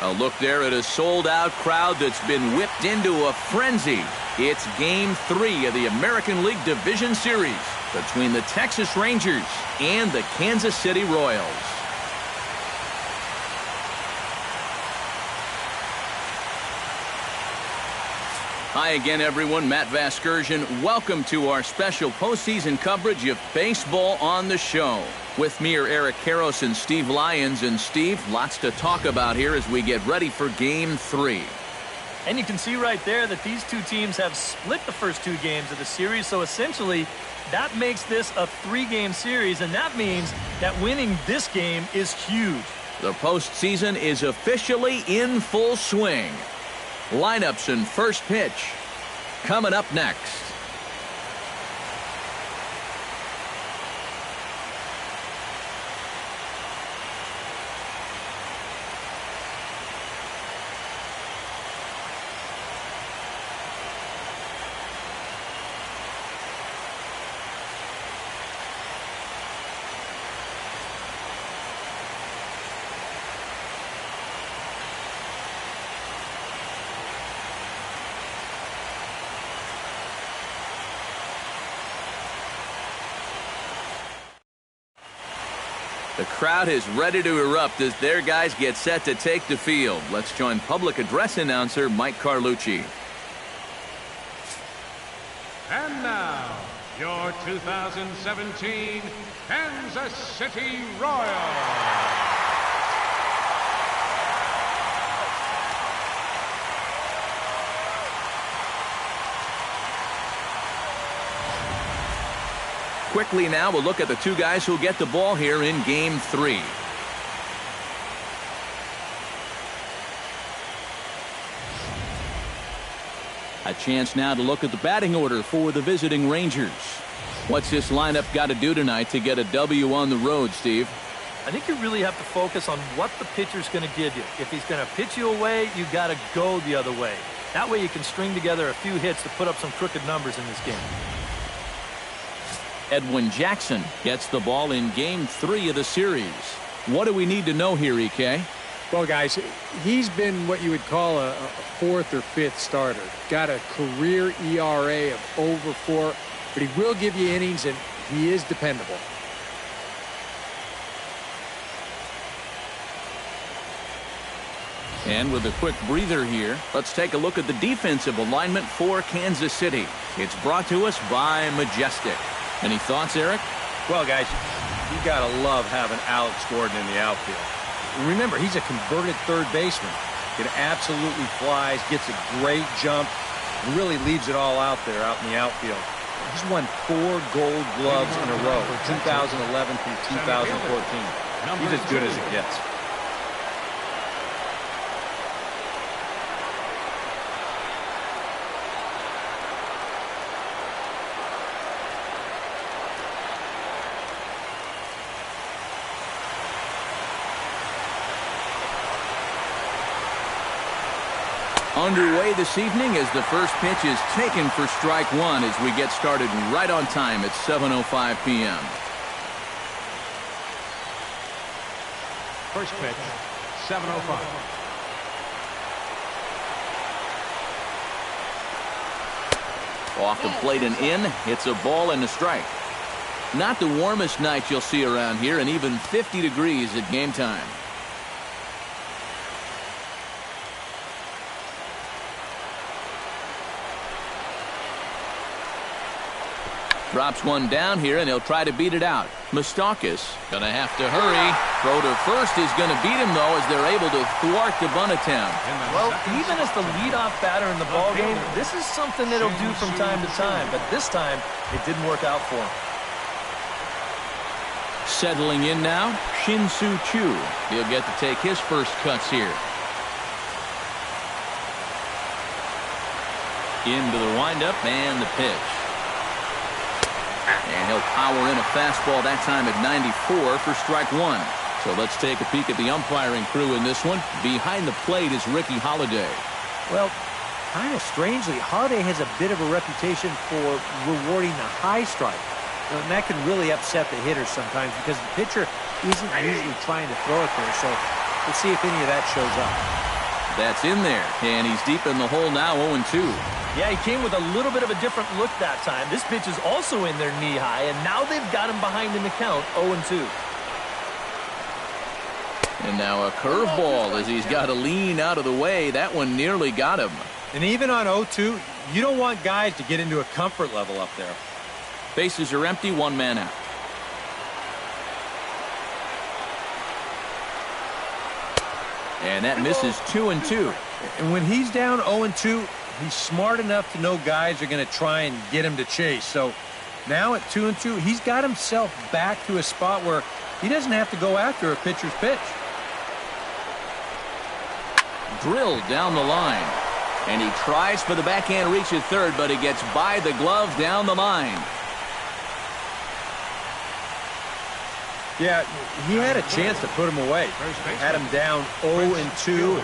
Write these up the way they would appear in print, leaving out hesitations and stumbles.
A look there at a sold-out crowd that's been whipped into a frenzy. It's Game 3 of the American League Division Series between the Texas Rangers and the Kansas City Royals. Hi again, everyone. Matt Vasgersian. Welcome to our special postseason coverage of baseball on the show. With me are Eric Karros and Steve Lyons. And Steve, lots to talk about here as we get ready for Game 3. And you can see right there that these two teams have split the first two games of the series. So essentially, that makes this a three-game series. And that means that winning this game is huge. The postseason is officially in full swing. Lineups and first pitch coming up next. The crowd is ready to erupt as their guys get set to take the field. Let's join public address announcer Mike Carlucci. And now, your 2017 Kansas City Royals. Quickly now, we'll look at the two guys who'll get the ball here in Game 3. A chance now to look at the batting order for the visiting Rangers. What's this lineup got to do tonight to get a W on the road, Steve? I think you really have to focus on what the pitcher's going to give you. If he's going to pitch you away, you got to go the other way. That way you can string together a few hits to put up some crooked numbers in this game. Edwin Jackson gets the ball in Game 3 of the series. What do we need to know here, EK? Well, guys, he's been what you would call a fourth or fifth starter. Got a career ERA of over 4, but he will give you innings, and he is dependable. And with a quick breather here, let's take a look at the defensive alignment for Kansas City. It's brought to us by Majestic. Any thoughts, Eric? Well, guys, you got to love having Alex Gordon in the outfield. Remember, he's a converted third baseman. It absolutely flies, gets a great jump, and really leaves it all out there out in the outfield. He's won 4 Gold Gloves in a row, 2011 through 2014. He's as good as it gets. Underway this evening as the first pitch is taken for strike one as we get started right on time at 7:05 p.m. First pitch, 7:05. Off the plate and in. It's a ball and a strike. Not the warmest night you'll see around here, and even 50 degrees at game time. Drops one down here, and he'll try to beat it out. Moustakas gonna have to hurry. Throw to first is gonna beat him, though, as they're able to thwart the bunt attempt. Well, even as the leadoff batter in the ballgame, this is something that he'll do from time to time. But this time, it didn't work out for him. Settling in now, Shin-Soo Choo. He'll get to take his first cuts here. Into the windup and the pitch. And he'll power in a fastball that time at 94 for strike one. So let's take a peek at the umpiring crew in this one. Behind the plate is Ricky Holiday. Well, kind of strangely, Holiday has a bit of a reputation for rewarding the high strike. And that can really upset the hitters sometimes because the pitcher isn't usually trying to throw it there. So we'll see if any of that shows up. That's in there, and he's deep in the hole now, 0-2. Yeah, he came with a little bit of a different look that time. This pitch is also in there knee-high, and now they've got him behind in the count, 0-2. And now a curveball as he's got to lean out of the way. That one nearly got him. And even on 0-2, you don't want guys to get into a comfort level up there. Bases are empty, one man out. And that misses 2-2. And when he's down 0-2, he's smart enough to know guys are going to try and get him to chase. So now at 2-2, he's got himself back to a spot where he doesn't have to go after a pitcher's pitch. Drilled down the line. And he tries for the backhand reach at third, but he gets by the glove down the line. Yeah, he had a chance to put him away. Had him down 0-2.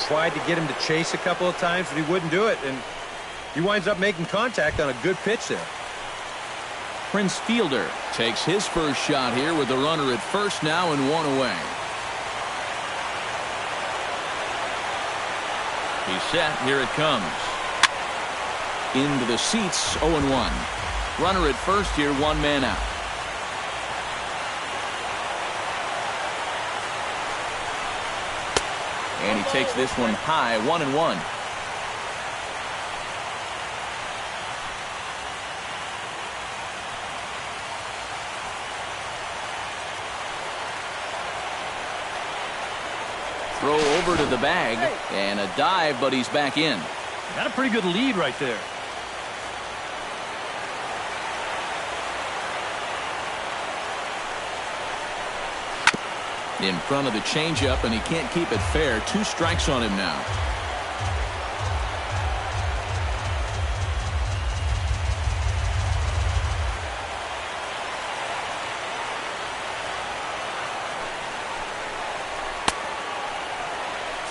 Tried to get him to chase a couple of times, but he wouldn't do it. And he winds up making contact on a good pitch there. Prince Fielder takes his first shot here with the runner at first now and one away. He's set. Here it comes. Into the seats, 0-1. Runner at first here, one man out. And he takes this one high, 1-1. Throw over to the bag and a dive, but he's back in. Got a pretty good lead right there. In front of the changeup, and he can't keep it fair. 2 strikes on him now.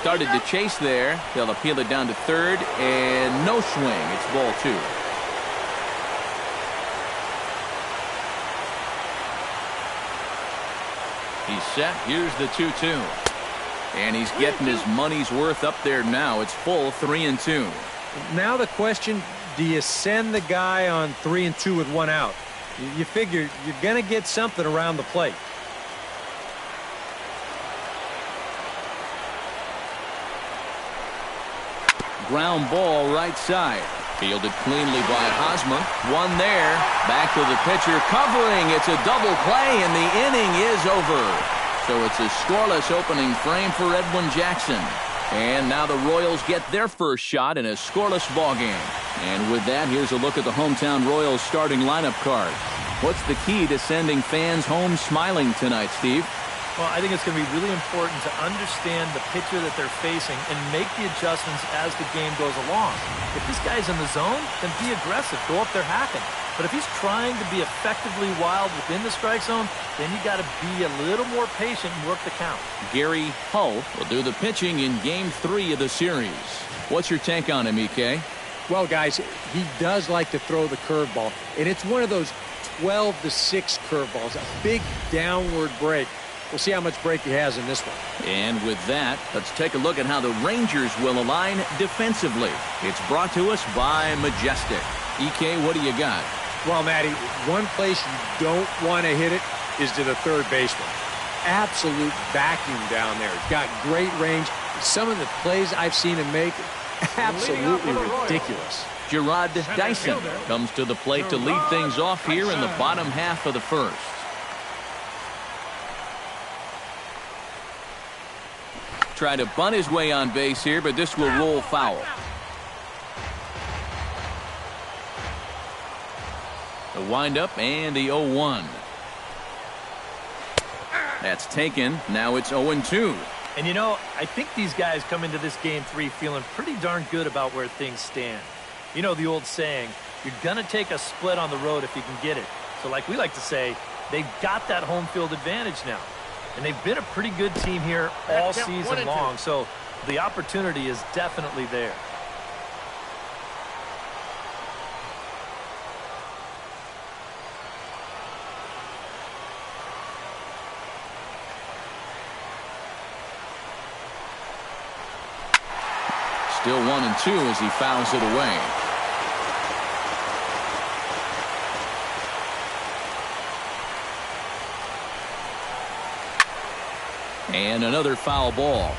Started to chase there. They'll appeal it down to third, and no swing. It's ball 2. He's set. Here's the 2-2. And he's getting his money's worth up there now. It's full, 3-2. Now the question, do you send the guy on 3-2 with one out? You figure you're going to get something around the plate. Ground ball right side. Fielded cleanly by Hosmer. One there. Back to the pitcher. Covering. It's a double play, and the inning is over. So it's a scoreless opening frame for Edwin Jackson. And now the Royals get their first shot in a scoreless ballgame. And with that, here's a look at the hometown Royals starting lineup card. What's the key to sending fans home smiling tonight, Steve? Well, I think it's going to be really important to understand the pitcher that they're facing and make the adjustments as the game goes along. If this guy's in the zone, then be aggressive. Go up there hacking. But if he's trying to be effectively wild within the strike zone, then you got to be a little more patient and work the count. Gary Hull will do the pitching in Game 3 of the series. What's your take on him, EK? Well, guys, he does like to throw the curveball, and it's one of those 12-6 curveballs, a big downward break. We'll see how much break he has in this one. And with that, let's take a look at how the Rangers will align defensively. It's brought to us by Majestic. EK, what do you got? Well, Matty, one place you don't want to hit it is to the third baseman. Absolute vacuum down there. Got great range. Some of the plays I've seen him make, absolutely ridiculous. Gerard Dyson comes to the plate to lead things off here in the bottom half of the first. Try to bunt his way on base here, but this will roll foul. The windup and the 0-1. That's taken. Now it's 0-2. And you know, I think these guys come into this Game 3 feeling pretty darn good about where things stand. You know the old saying, you're going to take a split on the road if you can get it. So like we like to say, they've got that home field advantage now. And they've been a pretty good team here all season long, so the opportunity is definitely there. Still 1-2 as he fouls it away. And another foul ball.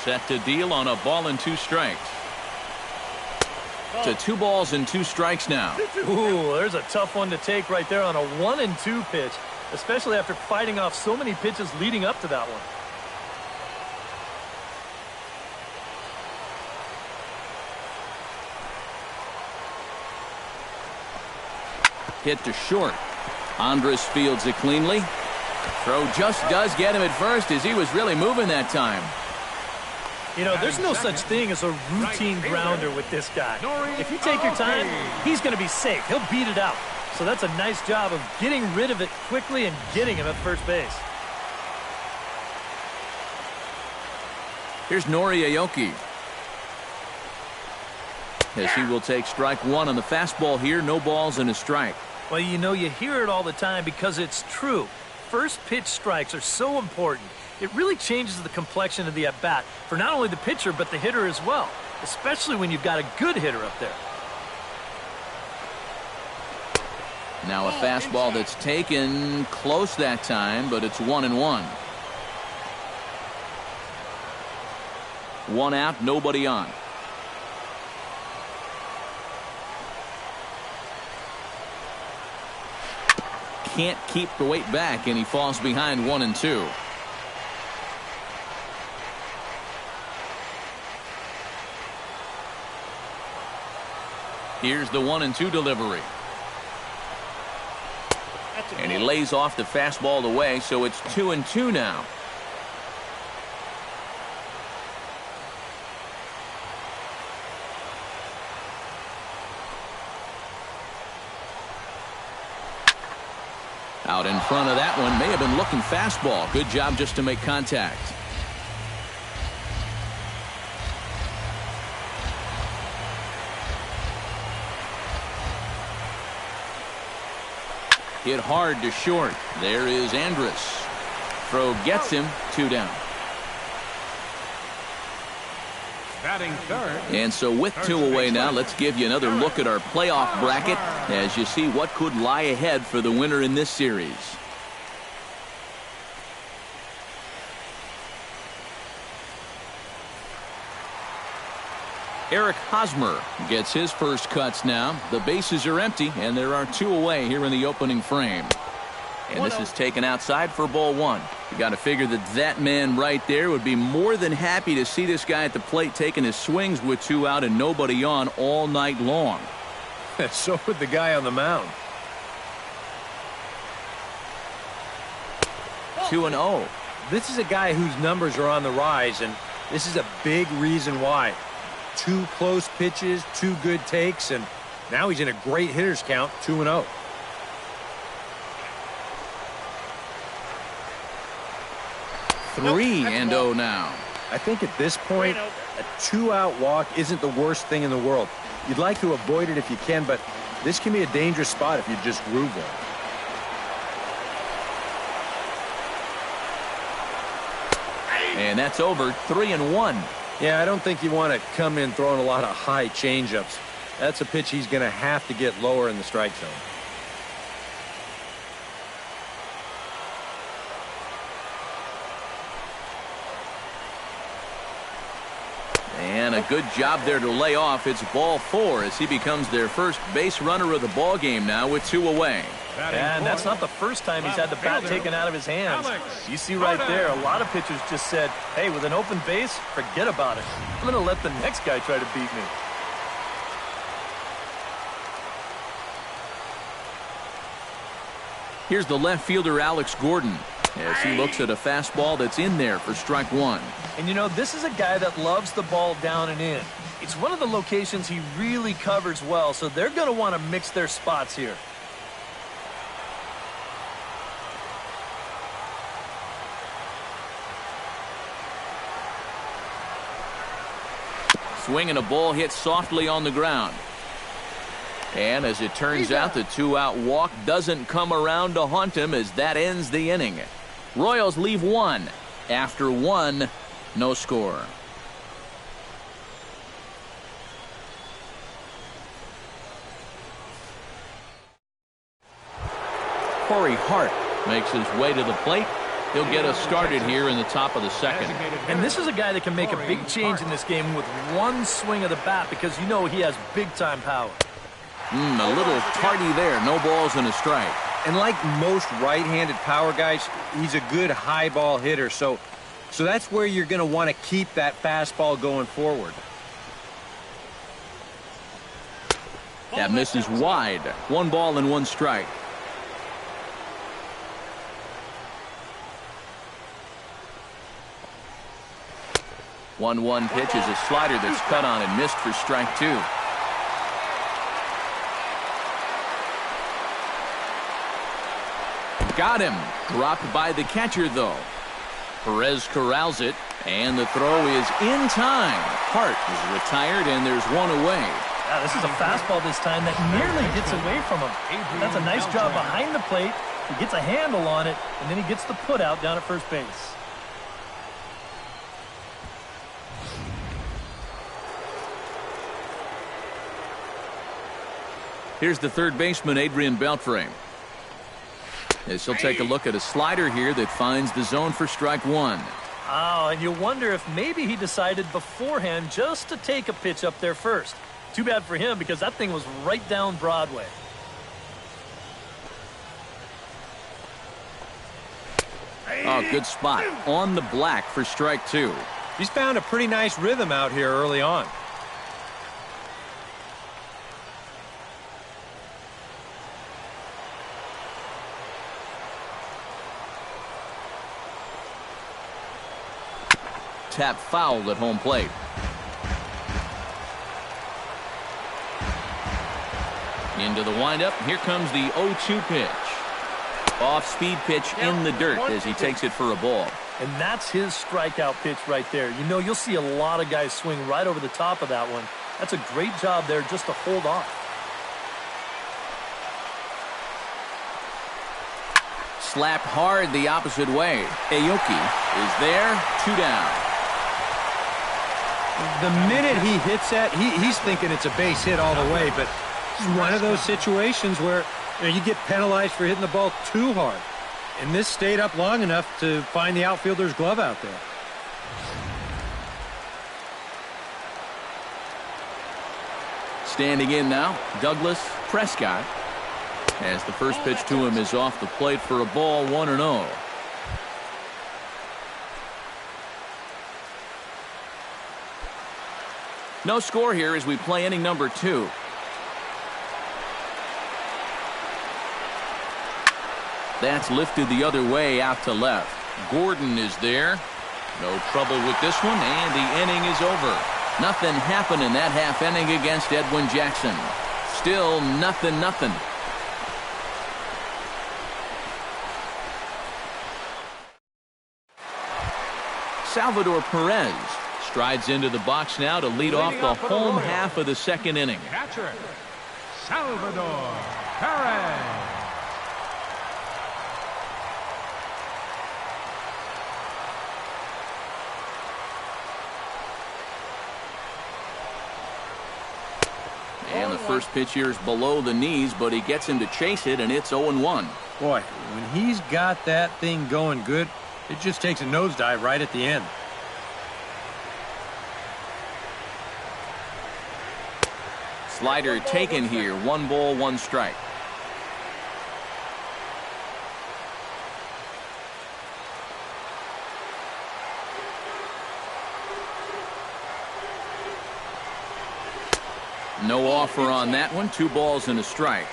Set to deal on a ball and 2 strikes. To 2 balls and 2 strikes now. Ooh, there's a tough one to take right there on a 1-2 pitch, especially after fighting off so many pitches leading up to that one. Hit to short. Andres fields it cleanly. Throw just does get him at first as he was really moving that time. You know, there's no such thing as a routine grounder with this guy. If you take your time, he's going to be safe. He'll beat it out. So that's a nice job of getting rid of it quickly and getting him at first base. Here's Nori Aoki. As he will take strike 1 on the fastball here. No balls and a strike. Well, you know, you hear it all the time because it's true. First pitch strikes are so important. It really changes the complexion of the at-bat for not only the pitcher but the hitter as well, especially when you've got a good hitter up there. Now a fastball that's taken close that time, but it's 1-1. 1 out, nobody on. Can't keep the weight back, and he falls behind 1-2. Here's the 1-2 delivery. And he lays off the fastball away, so it's 2-2 now. Out in front of that one, may have been looking fastball. Good job just to make contact. Hit hard to short. There is Andrus. Throw gets him. 2 down. Batting third. And so with 2 away now, let's give you another look at our playoff bracket as you see what could lie ahead for the winner in this series. Eric Hosmer gets his first cuts now. The bases are empty, and there are 2 away here in the opening frame. And this is taken outside for ball 1. You got to figure that man right there would be more than happy to see this guy at the plate taking his swings with 2 out and nobody on all night long. So would the guy on the mound. 2-0. This is a guy whose numbers are on the rise, and this is a big reason why. 2 close pitches, 2 good takes, and now he's in a great hitter's count, 2-0. Three and 0 now. I think at this point, a 2-out walk isn't the worst thing in the world. You'd like to avoid it if you can, but this can be a dangerous spot if you just groove one. And that's over. 3-1. Yeah, I don't think you want to come in throwing a lot of high changeups. That's a pitch he's going to have to get lower in the strike zone. And a good job there to lay off. It's ball 4 as he becomes their first base runner of the ball game now with 2 away. And that's not the first time he's had the bat taken out of his hands. You see right there, a lot of pitchers just said, hey, with an open base, forget about it. I'm going to let the next guy try to beat me. Here's the left fielder, Alex Gordon, as he looks at a fastball that's in there for strike 1. And you know, this is a guy that loves the ball down and in. It's one of the locations he really covers well, so they're going to want to mix their spots here. Swinging a ball hit softly on the ground. And as it turns out, the 2-out walk doesn't come around to haunt him as that ends the inning. Royals leave one. After one, no score. Corey Hart makes his way to the plate. He'll get us started here in the top of the second. And this is a guy that can make a big change in this game with one swing of the bat because you know he has big-time power. A little tardy there. No balls and a strike. And like most right-handed power guys, he's a good high ball hitter. So that's where you're going to want to keep that fastball going forward. That misses wide. 1 ball and 1 strike. One pitch is a slider that's cut on and missed for strike 2. Got him. Dropped by the catcher, though. Perez corrals it, and the throw is in time. Hart is retired, and there's 1 away. Yeah, this is a fastball this time that nearly gets away from him. That's a nice job behind the plate. He gets a handle on it, and then he gets the put out down at first base. Here's the third baseman, Adrian Beltre. As he'll take a look at a slider here that finds the zone for strike 1. Oh, and you wonder if maybe he decided beforehand just to take a pitch up there first. Too bad for him because that thing was right down Broadway. Oh, good spot. On the black for strike 2. He's found a pretty nice rhythm out here early on. Tap foul at home plate. Into the windup. Here comes the 0-2 pitch. Off-speed pitch in the dirt as he takes it for a ball. And that's his strikeout pitch right there. You know, you'll see a lot of guys swing right over the top of that one. That's a great job there just to hold off. Slapped hard the opposite way. Aoki is there. 2 down. The minute he hits that, he's thinking it's a base hit all the way, but it's one of those situations where you get penalized for hitting the ball too hard. And this stayed up long enough to find the outfielder's glove out there. Standing in now, Douglas Prescott. As the first pitch to him is off the plate for a ball, 1-0. No score here as we play inning number 2. That's lifted the other way out to left. Gordon is there. No trouble with this one, and the inning is over. Nothing happened in that half inning against Edwin Jackson. Still 0-0. Salvador Perez strides into the box now to lead off the home half of the second inning. Catcher, Salvador Perez. And the first pitch here is below the knees, but he gets him to chase it, and it's 0-1. Boy, when he's got that thing going good, it just takes a nosedive right at the end. Slider taken here. 1 ball, 1 strike. No offer on that one. 2 balls and a strike.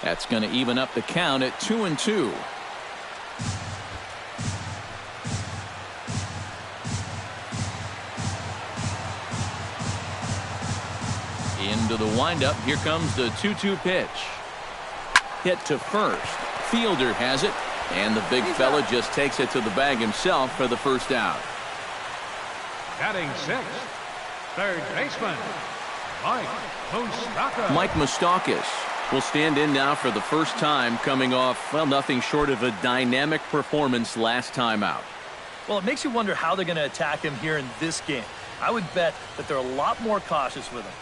That's going to even up the count at 2-2. Into the windup. Here comes the 2-2 pitch. Hit to first. Fielder has it, and the big fella just takes it to the bag himself for the first out. Batting sixth, third baseman, Mike Moustakas will stand in now for the first time, coming off, well, nothing short of a dynamic performance last time out. Well, it makes you wonder how they're going to attack him here in this game. I would bet that they're a lot more cautious with him.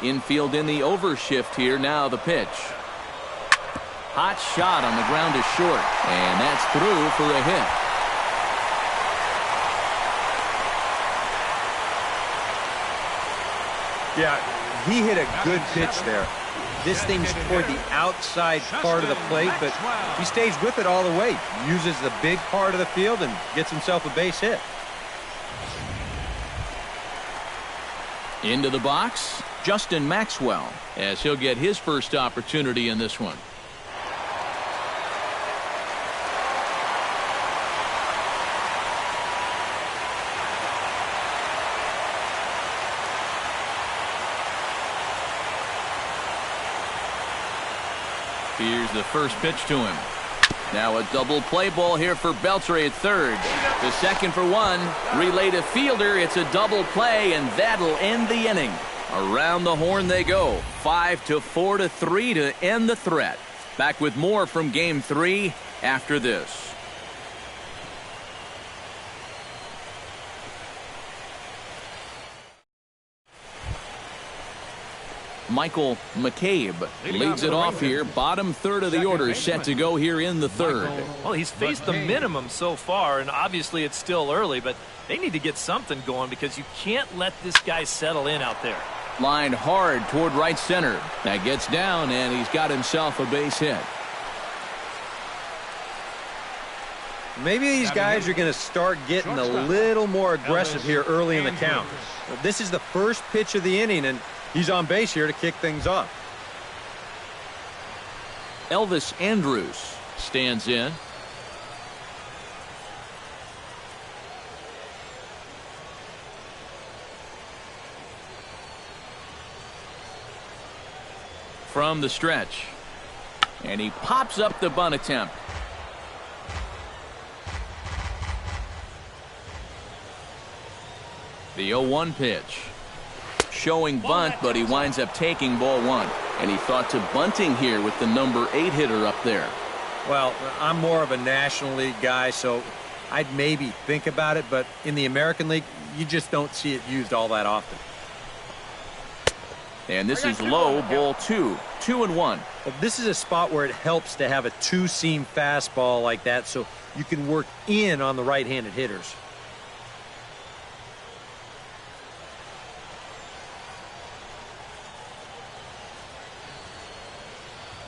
Infield in the overshift here. Now the pitch. Hot shot on the ground is short, and that's through for a hit. Yeah, he hit a good pitch there. This thing's toward the outside part of the plate, but he stays with it all the way. Uses the big part of the field and gets himself a base hit. Into the box, Justin Maxwell, as he'll get his first opportunity in this one. Here's the first pitch to him. Now a double play ball here for Beltre at third. The second for one. Relay to fielder. It's a double play, and that'll end the inning. Around the horn they go. 5-4-3 to end the threat. Back with more from Game 3 after this. Michael McCabe leads it off here. Bottom third of the order set to go here in the third. Well, he's faced the minimum so far, and obviously it's still early, but they need to get something going because you can't let this guy settle in out there. Lined hard toward right center. That gets down, and he's got himself a base hit. Maybe these guys are going to start getting a little more aggressive here early in the count. This is the first pitch of the inning, and he's on base here to kick things off. Elvis Andrus stands in. From the stretch. And he pops up the bunt attempt. The 0-1 pitch. Showing bunt, but he winds up taking ball one. And he thought to bunting here with the number 8 hitter up there. Well, I'm more of a National League guy, so I'd maybe think about it, but in the American League, you just don't see it used all that often. And this is low, ball 2. 2-1. Well, this is a spot where it helps to have a two-seam fastball like that so you can work in on the right-handed hitters.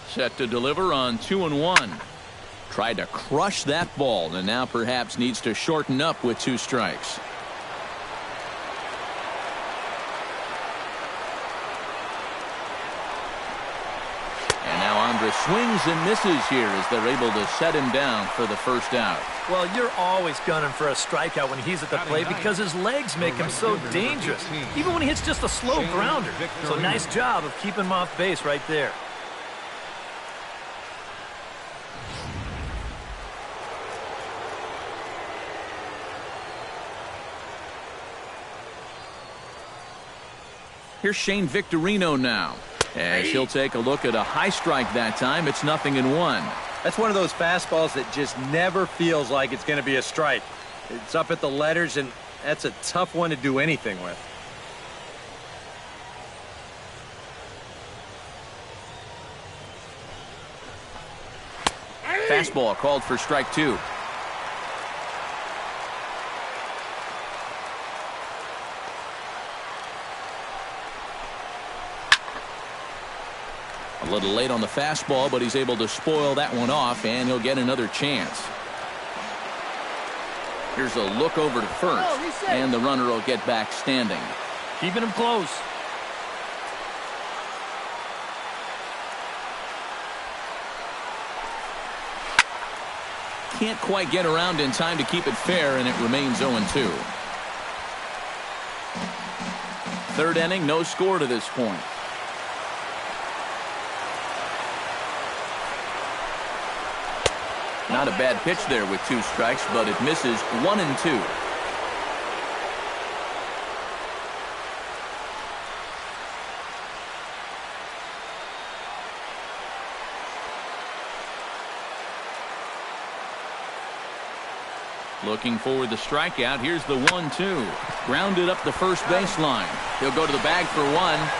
Set to deliver on 2-1. Tried to crush that ball, and now perhaps needs to shorten up with 2 strikes. And now Andrus swings and misses here as they're able to set him down for the first out. Well, you're always gunning for a strikeout when he's at the plate because his legs make him so dangerous, even when he hits just a slow grounder. So nice job of keeping him off base right there. Here's Shane Victorino now, as he'll take a look at a high strike that time. It's 0-1. That's one of those fastballs that just never feels like it's going to be a strike. It's up at the letters, and that's a tough one to do anything with. Fastball called for strike 2. A little late on the fastball, but he's able to spoil that one off, and he'll get another chance. Here's a look over to first, and the runner will get back standing. Keeping him close. Can't quite get around in time to keep it fair, and it remains 0-2. Third inning, no score to this point. Not a bad pitch there with 2 strikes, but it misses 1-2. Looking for the strikeout. Here's the 1-2. Grounded up the first baseline. He'll go to the bag for 1,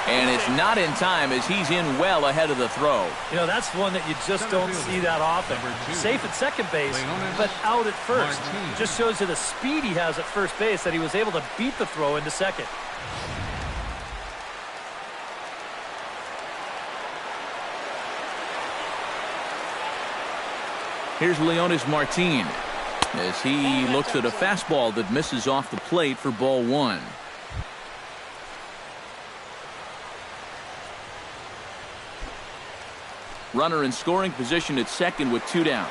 and it's not in time as he's in well ahead of the throw. You know, that's one that you just don't see that often. Safe at second base, but out at first. Just shows you the speed he has at first base that he was able to beat the throw into second. Here's Leonis Martin as he looks at a fastball that misses off the plate for ball 1. Runner in scoring position at second with 2 down.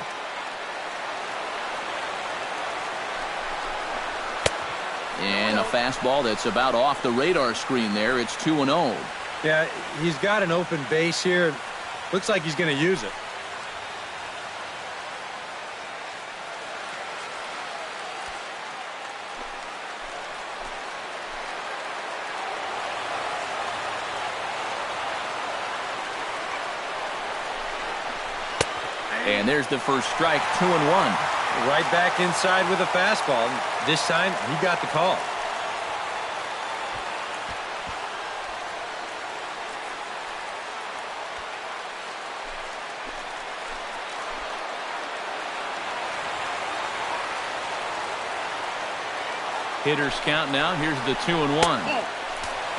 And a fastball that's about off the radar screen there. It's 2-0. Yeah, he's got an open base here. Looks like he's going to use it. And there's the first strike, 2-1. Right back inside with a fastball. This time, he got the call. Hitters count now. Here's the 2-1.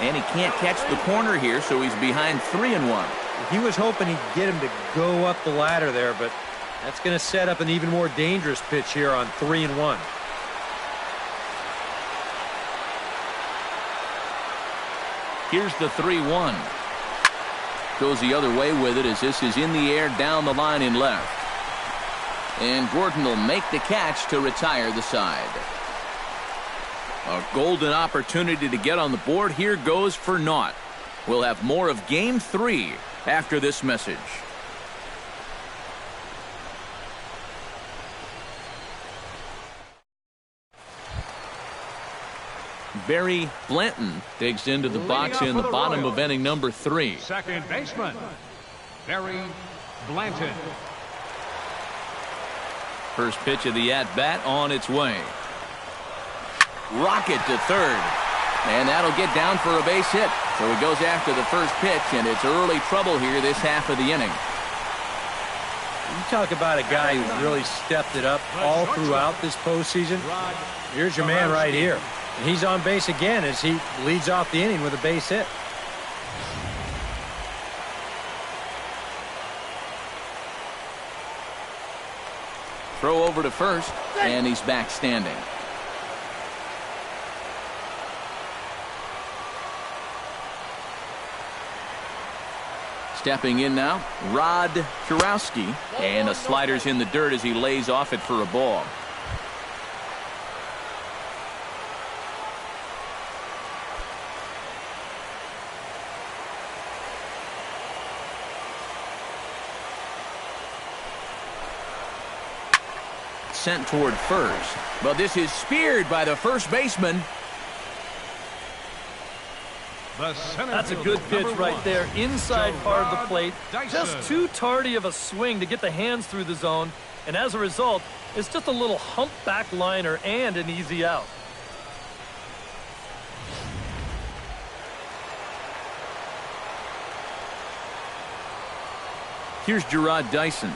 And he can't catch the corner here, so he's behind 3-1. He was hoping he'd get him to go up the ladder there, but that's going to set up an even more dangerous pitch here on 3-1. Here's the 3-1. Goes the other way with it as this is in the air down the line in left. And Gordon will make the catch to retire the side. A golden opportunity to get on the board here goes for naught. We'll have more of Game 3 after this message. Barry Blanton digs into the box in the bottom of inning number 3. Second baseman, Barry Blanton. First pitch of the at-bat on its way. Rocket to third. And that'll get down for a base hit. So he goes after the first pitch, and it's early trouble here this half of the inning. You talk about a guy who's really stepped it up all throughout this postseason. Here's your man right here. And he's on base again as he leads off the inning with a base hit. Throw over to first, and he's back standing. Stepping in now, Rod Kurowski, and a slider's in the dirt as he lays off it for a ball. Sent toward first, but this is speared by the first baseman. That's a good pitch right there, inside part of the plate. Just too tardy of a swing to get the hands through the zone, and as a result, it's just a little humpback liner and an easy out. Here's Gerard Dyson.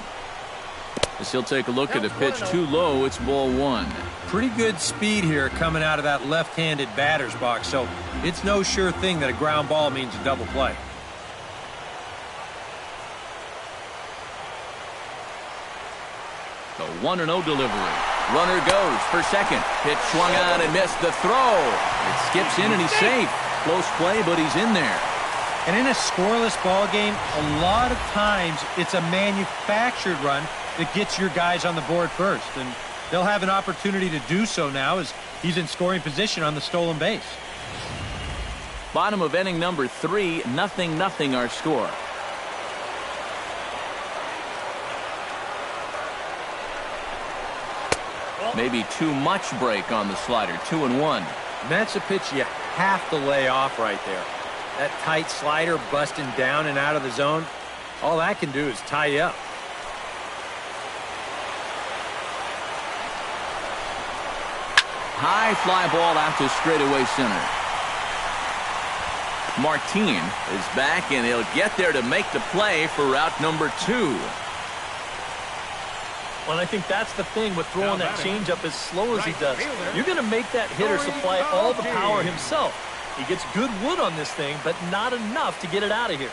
As he'll take a look at a pitch too low, it's ball 1. Pretty good speed here coming out of that left-handed batter's box, so it's no sure thing that a ground ball means a double play. The 1-0 delivery. Runner goes for second. Pitch swung on and missed the throw. It skips in and he's safe. Close play, but he's in there. And in a scoreless ball game, a lot of times it's a manufactured run that gets your guys on the board first. And they'll have an opportunity to do so now as he's in scoring position on the stolen base. Bottom of inning number 3, 0-0 our score. Maybe too much break on the slider. 2-1. And that's a pitch you have to lay off right there. That tight slider busting down and out of the zone, all that can do is tie you up. High fly ball out to straightaway center. Martin is back, and he'll get there to make the play for out number 2. Well, I think that's the thing with throwing that changeup as slow as he does. You're going to make that hitter supply all the power himself. He gets good wood on this thing, but not enough to get it out of here.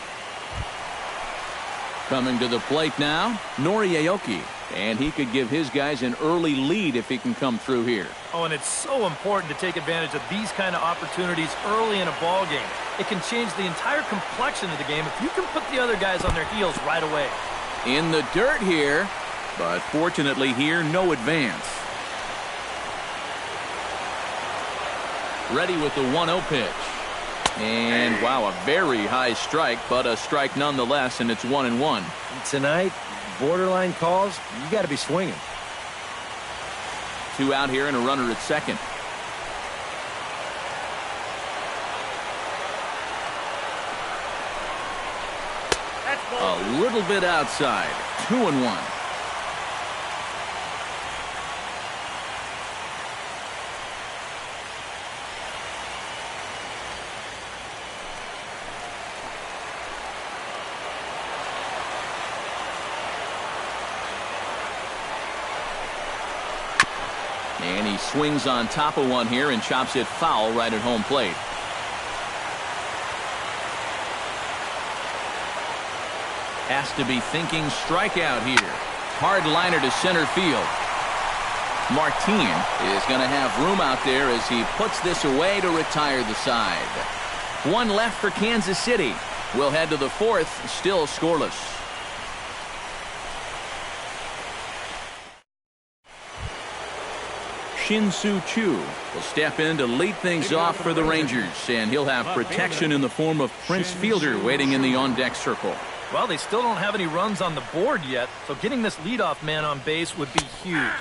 Coming to the plate now, Noriaoki. And he could give his guys an early lead if he can come through here. Oh, and it's so important to take advantage of these kind of opportunities early in a ball game. It can change the entire complexion of the game if you can put the other guys on their heels right away. In the dirt here, but fortunately here, no advance. Ready with the 1-0 pitch. And wow, a very high strike, but a strike nonetheless, and it's 1-1. Tonight, borderline calls, you got to be swinging. 2 out here and a runner at second. A little bit outside. 2-1. And he swings on top of one here and chops it foul right at home plate. Has to be thinking strikeout here. Hard liner to center field. Martin is going to have room out there as he puts this away to retire the side. 1 left for Kansas City. We'll head to the 4th, still scoreless. Shin-Soo Choo will step in to lead things off for the Rangers, and he'll have protection in the form of Prince Fielder waiting in the on-deck circle. Well, they still don't have any runs on the board yet, so getting this leadoff man on base would be huge.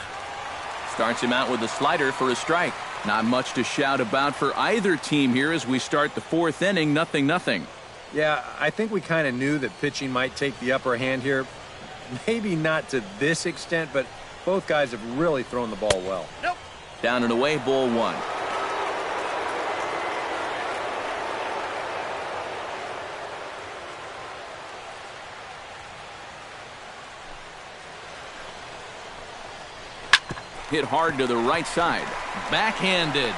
Starts him out with a slider for a strike. Not much to shout about for either team here as we start the 4th inning, 0-0. Yeah, I think we kind of knew that pitching might take the upper hand here. Maybe not to this extent, but both guys have really thrown the ball well. Nope. Down and away, ball 1. Hit hard to the right side. Backhanded.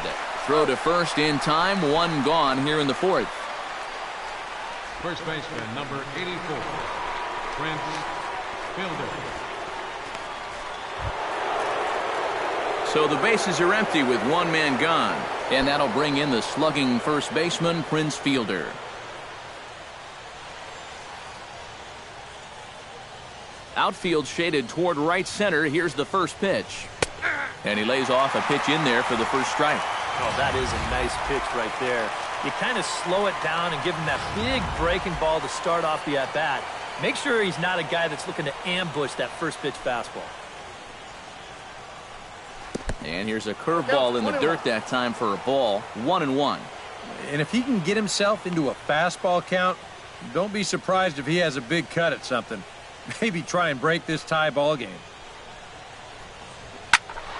Throw to first in time. 1 gone here in the 4th. First baseman, number 84, Prince Fielder. So the bases are empty with 1 man gone. And that'll bring in the slugging first baseman, Prince Fielder. Outfield shaded toward right center. Here's the first pitch. And he lays off a pitch in there for the first strike. Oh, that is a nice pitch right there. You kind of slow it down and give him that big breaking ball to start off the at-bat. Make sure he's not a guy that's looking to ambush that first pitch fastball. And here's a curveball in the dirt that time for a ball. 1-1. And if he can get himself into a fastball count, don't be surprised if he has a big cut at something. Maybe try and break this tie ball game.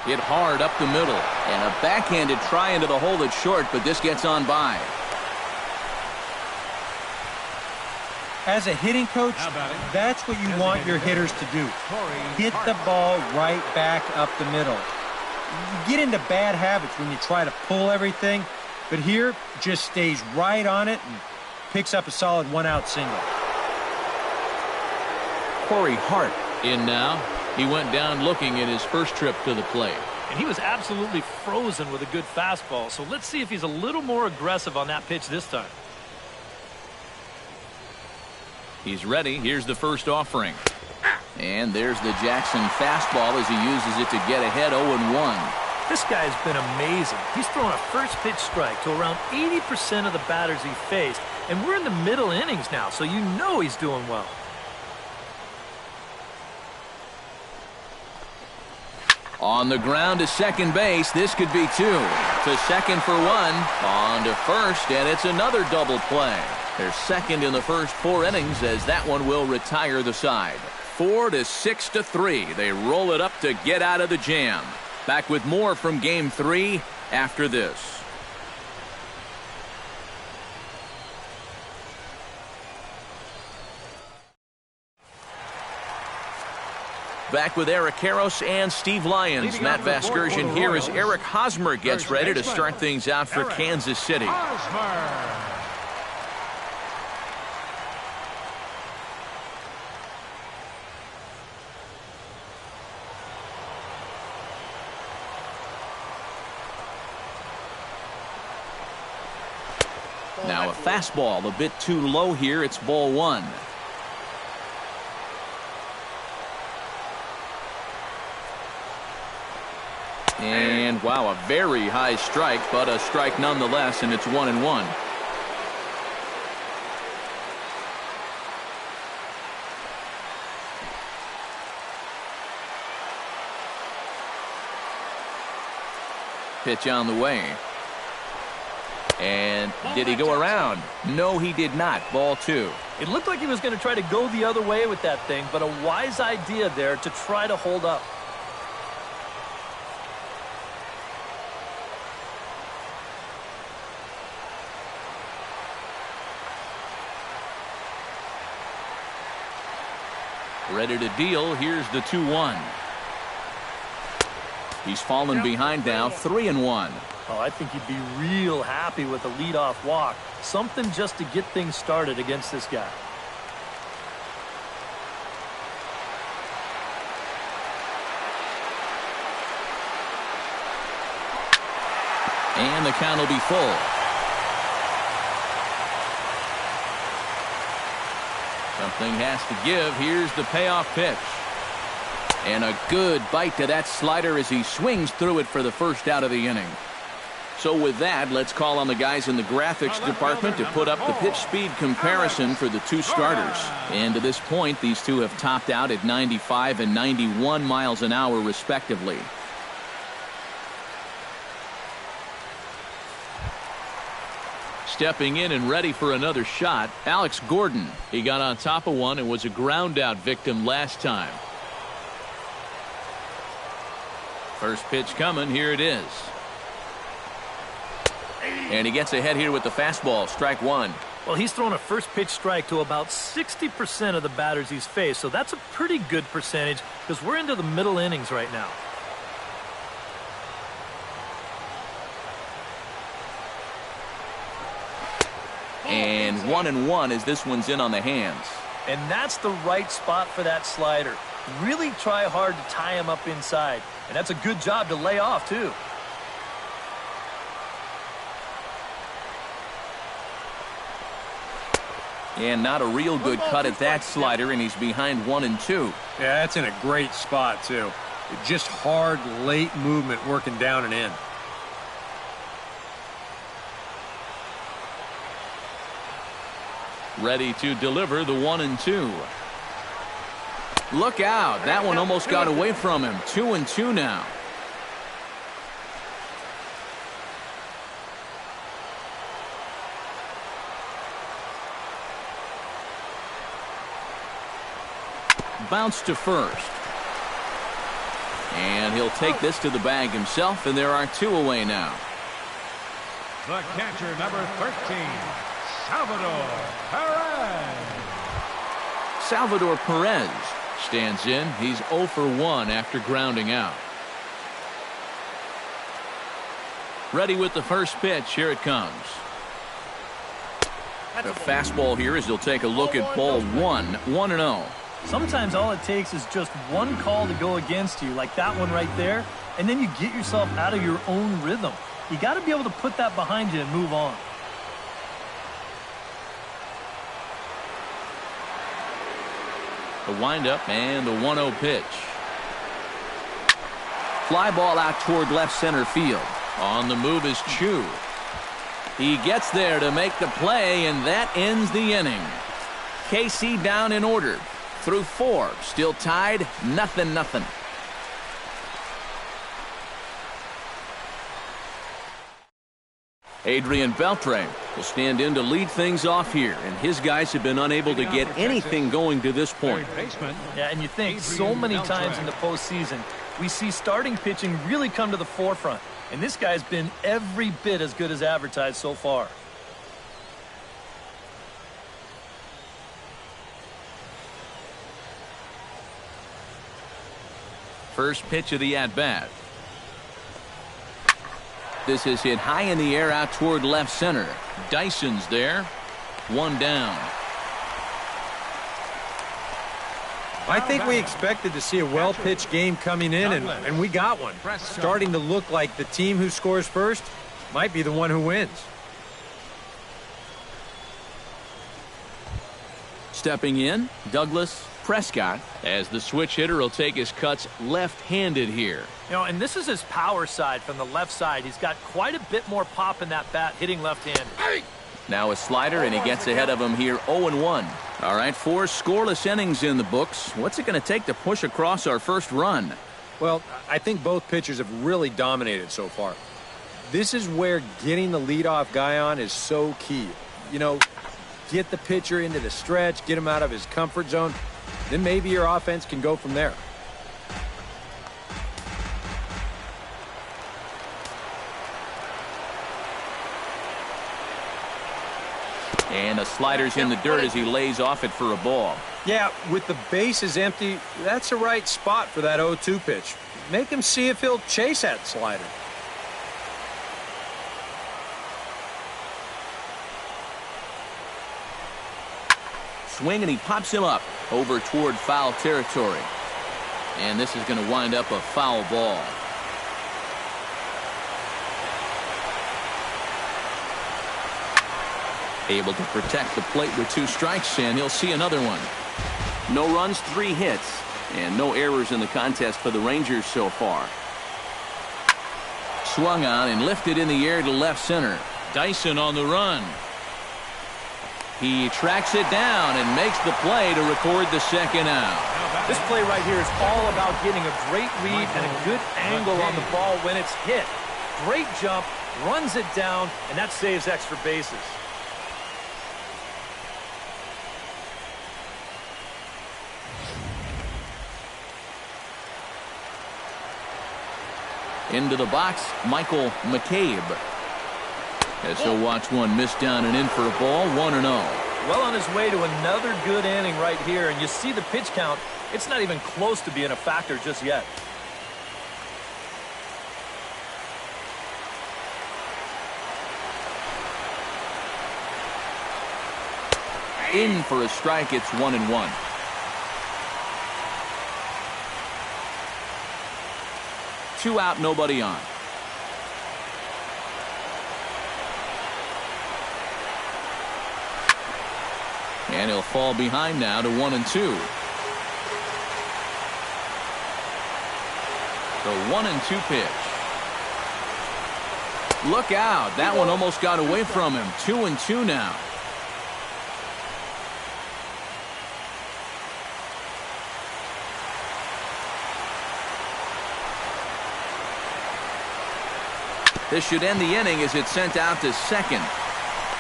Hit hard up the middle. And a backhanded try into the hole that's short, but this gets on by. As a hitting coach, that's what you want your hitters to do. Hit the ball right back up the middle. You get into bad habits when you try to pull everything, but here just stays right on it and picks up a solid 1-out single. Corey Hart in now. He went down looking at his first trip to the plate. And he was absolutely frozen with a good fastball, so let's see if he's a little more aggressive on that pitch this time. He's ready. Here's the first offering. And there's the Jackson fastball as he uses it to get ahead 0-1. This guy's been amazing. He's thrown a first pitch strike to around 80% of the batters he faced, and we're in the middle innings now, so you know he's doing well. On the ground to second base. This could be 2. To second for 1. On to first, and it's another double play. They're second in the first 4 innings as that one will retire the side. 4 to 6-3. They roll it up to get out of the jam. Back with more from Game 3 after this. Back with Eric Karros and Steve Lyons. Matt Vasgersian here as Eric Hosmer gets ready to start things out for Kansas City. Now a fastball a bit too low here. It's ball 1. And wow, a very high strike, but a strike nonetheless, and it's 1-1. Pitch on the way. And did he go around? No, he did not. Ball 2. It looked like he was going to try to go the other way with that thing, but a wise idea there to try to hold up. Ready to deal. Here's the 2-1. He's fallen behind now, 3-1. Oh, I think he'd be real happy with a leadoff walk. Something just to get things started against this guy. And the count will be full. Something has to give. Here's the payoff pitch. And a good bite to that slider as he swings through it for the first out of the inning. So with that, let's call on the guys in the graphics department to put up the pitch speed comparison for the two starters. And to this point, these two have topped out at 95 and 91 miles an hour respectively. Stepping in and ready for another shot, Alex Gordon. He got on top of one and was a ground out victim last time. First pitch coming. Here it is. And he gets ahead here with the fastball. Strike one. Well, he's thrown a first pitch strike to about 60% of the batters he's faced, so that's a pretty good percentage because we're into the middle innings right now. And 1-1 as this one's in on the hands. And that's the right spot for that slider. Really try hard to tie him up inside. And that's a good job to lay off, too. And not a real good cut at that slider, and he's behind 1-2. Yeah, that's in a great spot, too. Just hard, late movement working down and in. Ready to deliver the 1-2. Look out. That one almost got away from him. 2-2 now. Bounce to first. And he'll take this to the bag himself, and there are two away now. The catcher, number 13, Salvador Perez. Salvador Perez stands in. He's 0 for 1 after grounding out. Ready with the first pitch. Here it comes. The fastball here as he'll take a look at ball 1. 1-0. Sometimes all it takes is just one call to go against you, like that one right there, and then you get yourself out of your own rhythm. You got to be able to put that behind you and move on. The windup and the 1-0 pitch. Fly ball out toward left center field. On the move is Chu. He gets there to make the play, and that ends the inning. KC down in order. Through 4, still tied, 0-0. Adrian Beltre will stand in to lead things off here, and his guys have been unable to get anything going to this point. Yeah, and you think so many times in the postseason, we see starting pitching really come to the forefront, and this guy's been every bit as good as advertised so far. First pitch of the at-bat. This is hit high in the air out toward left center. Dyson's there. One down. I think we expected to see a well-pitched game coming in, and we got one. Starting to look like the team who scores first might be the one who wins. Stepping in, Douglas Prescott, as the switch hitter will take his cuts left-handed here. You know, and this is his power side from the left side. He's got quite a bit more pop in that bat hitting left-handed. Now a slider, and he gets ahead of him here 0-1. All right, 4 scoreless innings in the books. What's it going to take to push across our first run? Well, I think both pitchers have really dominated so far. This is where getting the leadoff guy on is so key. You know, get the pitcher into the stretch, get him out of his comfort zone, then maybe your offense can go from there. And the slider's in the dirt as he lays off it for a ball. Yeah, with the bases empty, that's the right spot for that 0-2 pitch. Make him see if he'll chase that slider. Swing, and he pops him up over toward foul territory. And this is going to wind up a foul ball. Able to protect the plate with 2 strikes, and he'll see another one. No runs, 3 hits, and no errors in the contest for the Rangers so far. Swung on and lifted in the air to left center. Dyson on the run. He tracks it down and makes the play to record the second out. This play right here is all about getting a great read and a good angle on the ball when it's hit. Great jump, runs it down, and that saves extra bases. Into the box, Michael McCabe. As he'll watch one miss down and in for a ball, 1-0. Well on his way to another good inning right here, and you see the pitch count. It's not even close to being a factor just yet. In for a strike, it's 1-1. Two out, nobody on. And he'll fall behind now to 1-2. The 1-2 pitch. Look out. That one almost got away from him. 2-2 now. This should end the inning as it's sent out to second.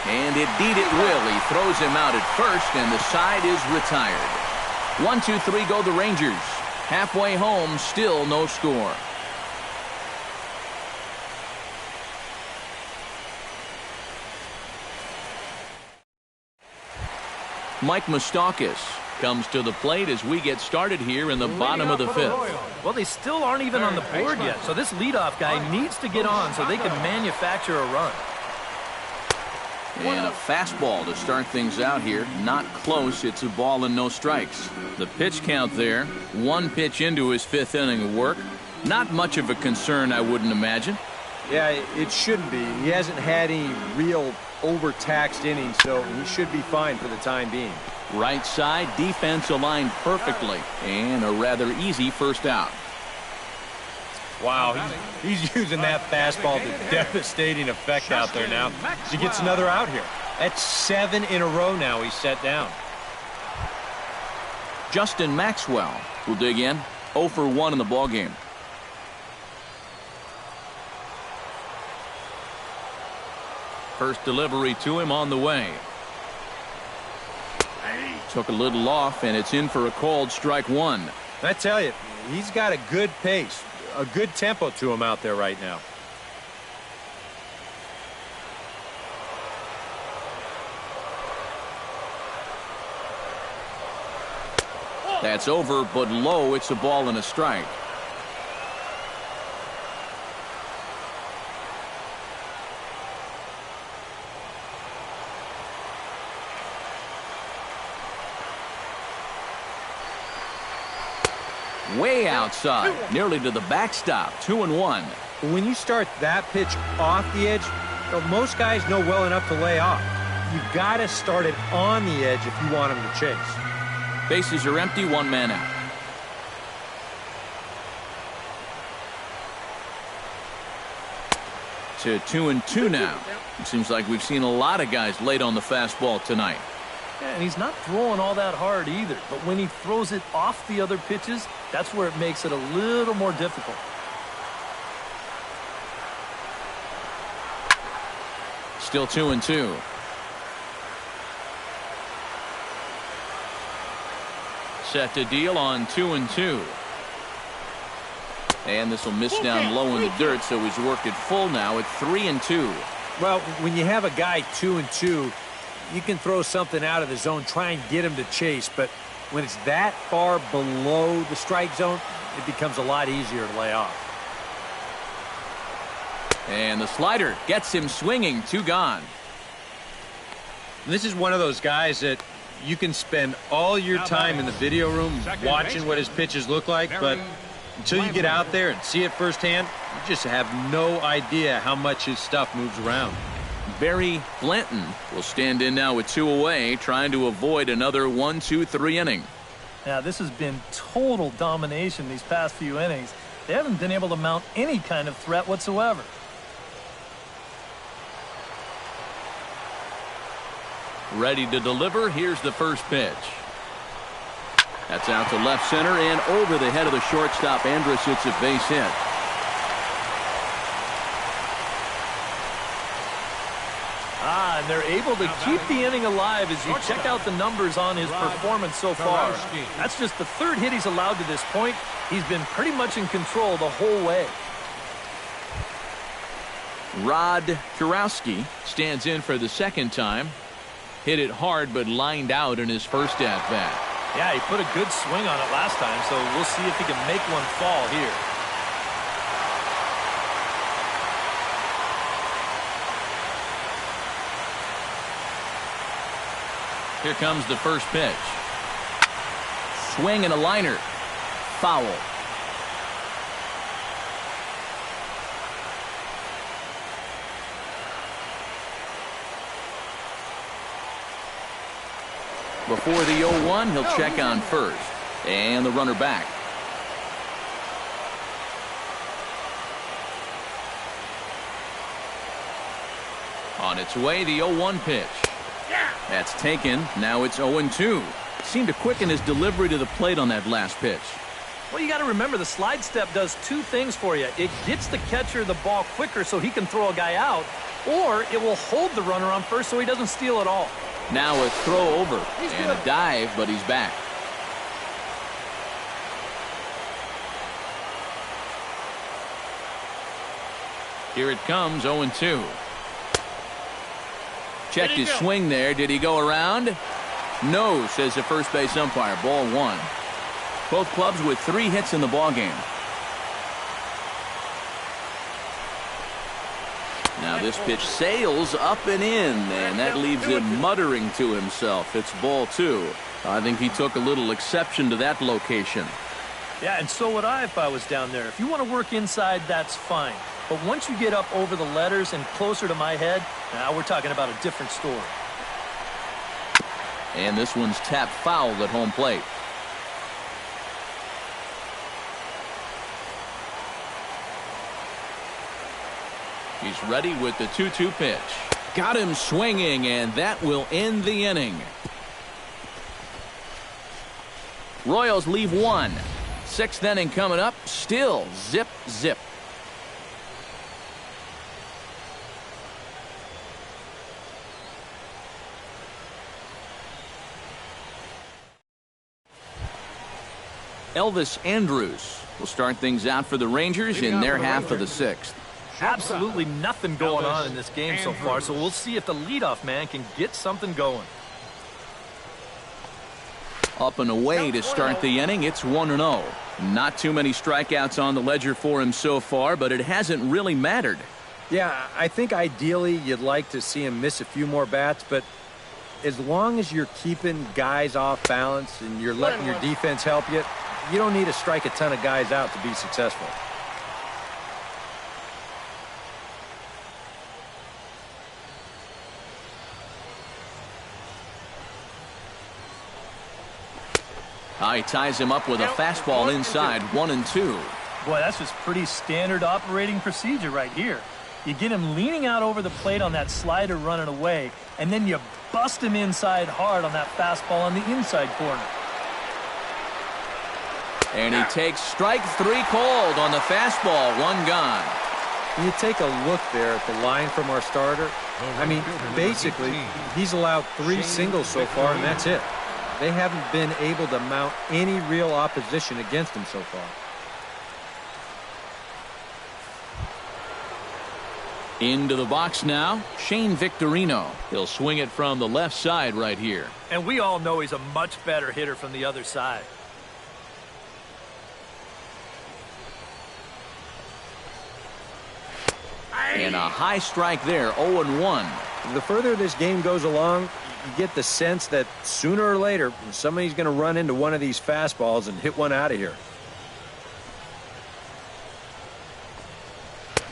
And indeed it will. He throws him out at first, and the side is retired. 1-2-3 go the Rangers. Halfway home, still no score. Mike Moustakas comes to the plate as we get started here in the bottom of the 5th. Well, they still aren't even on the board yet, so this leadoff guy needs to get on so they can manufacture a run. And a fastball to start things out here. Not close. It's a ball and no strikes. The pitch count there. 1 pitch into his 5th inning of work. Not much of a concern, I wouldn't imagine. Yeah, it shouldn't be. He hasn't had any real overtaxed innings, so he should be fine for the time being. Right side, defense aligned perfectly. And a rather easy first out. Wow, he's using that fastball to devastating effect out there now. He gets another out here. That's 7 in a row now he's set down. Justin Maxwell will dig in. 0 for 1 in the ballgame. First delivery to him on the way. Took a little off, and it's in for a called strike one. I tell you, he's got a good pace, a good tempo to him out there right now. That's over, but low. It's a ball and a strike. Way outside, nearly to the backstop. 2-1. When you start that pitch off the edge, most guys know well enough to lay off. You've got to start it on the edge if you want him to chase. Bases are empty, one man out. To 2-2 now. It seems like we've seen a lot of guys late on the fastball tonight. Yeah, and he's not throwing all that hard either. But when he throws it off the other pitches, that's where it makes it a little more difficult. Still 2-2. Set to deal on 2-2. And this will miss down low in the dirt, so he's worked it full now at 3-2. Well, when you have a guy 2-2, you can throw something out of the zone, try and get him to chase, but when it's that far below the strike zone, it becomes a lot easier to lay off. And the slider gets him swinging. 2 gone. This is one of those guys that you can spend all your time in the video room watching what his pitches look like, but until you get out there and see it firsthand, you just have no idea how much his stuff moves around. Barry Blanton will stand in now with 2 away, trying to avoid another 1-2-3 inning. Now, this has been total domination these past few innings. They haven't been able to mount any kind of threat whatsoever. Ready to deliver. Here's the first pitch. That's out to left center and over the head of the shortstop. Andrus. It's a base hit. And they're able to keep the inning alive as you check out the numbers on his performance so far. That's just the 3rd hit he's allowed to this point. He's been pretty much in control the whole way. Rod Kurowski stands in for the 2nd time. Hit it hard, but lined out in his first at-bat. Yeah, he put a good swing on it last time, so we'll see if he can make one fall here. Here comes the first pitch. Swing and a liner. Foul. Before the 0-1, he'll check on first. And the runner back. On its way, the 0-1 pitch. That's taken. Now it's 0-2. Seemed to quicken his delivery to the plate on that last pitch. Well, you got to remember the slide step does 2 things for you. It gets the catcher the ball quicker so he can throw a guy out, or it will hold the runner on first so he doesn't steal it all. Now a throw over and a dive, but he's back. Here it comes, 0-2. Checked his swing there. Did he go around? No, says the first base umpire. Ball 1. Both clubs with 3 hits in the ballgame. Now this pitch sails up and in, and that leaves him muttering to himself. It's ball 2. I think he took a little exception to that location. Yeah, and so would I if I was down there. If you want to work inside, that's fine. But once you get up over the letters and closer to my head, now we're talking about a different story. And this one's tapped foul at home plate. He's ready with the 2-2 pitch. Got him swinging, and that will end the inning. Royals leave 1. 6th inning coming up. Still zip, zip. Elvis Andrews will start things out for the Rangers in their half of the 6th. Absolutely nothing going on in this game so far, so we'll see if the leadoff man can get something going. Up and away to start the inning, it's 1-0. Not too many strikeouts on the ledger for him so far, but it hasn't really mattered. Yeah, I think ideally you'd like to see him miss a few more bats, but as long as you're keeping guys off balance and you're letting your defense help you, you don't need to strike a ton of guys out to be successful. He ties him up with a fastball inside, 1-2. Boy, that's just pretty standard operating procedure right here. You get him leaning out over the plate on that slider running away, and then you bust him inside hard on that fastball on the inside corner. And he takes strike 3 called on the fastball, 1 gone. When you take a look there at the line from our starter, I mean, basically, he's allowed 3 singles so far, and that's it. They haven't been able to mount any real opposition against him so far. Into the box now, Shane Victorino. He'll swing it from the left side right here. And we all know he's a much better hitter from the other side. And a high strike there, 0-1. The further this game goes along, you get the sense that sooner or later, somebody's going to run into one of these fastballs and hit one out of here.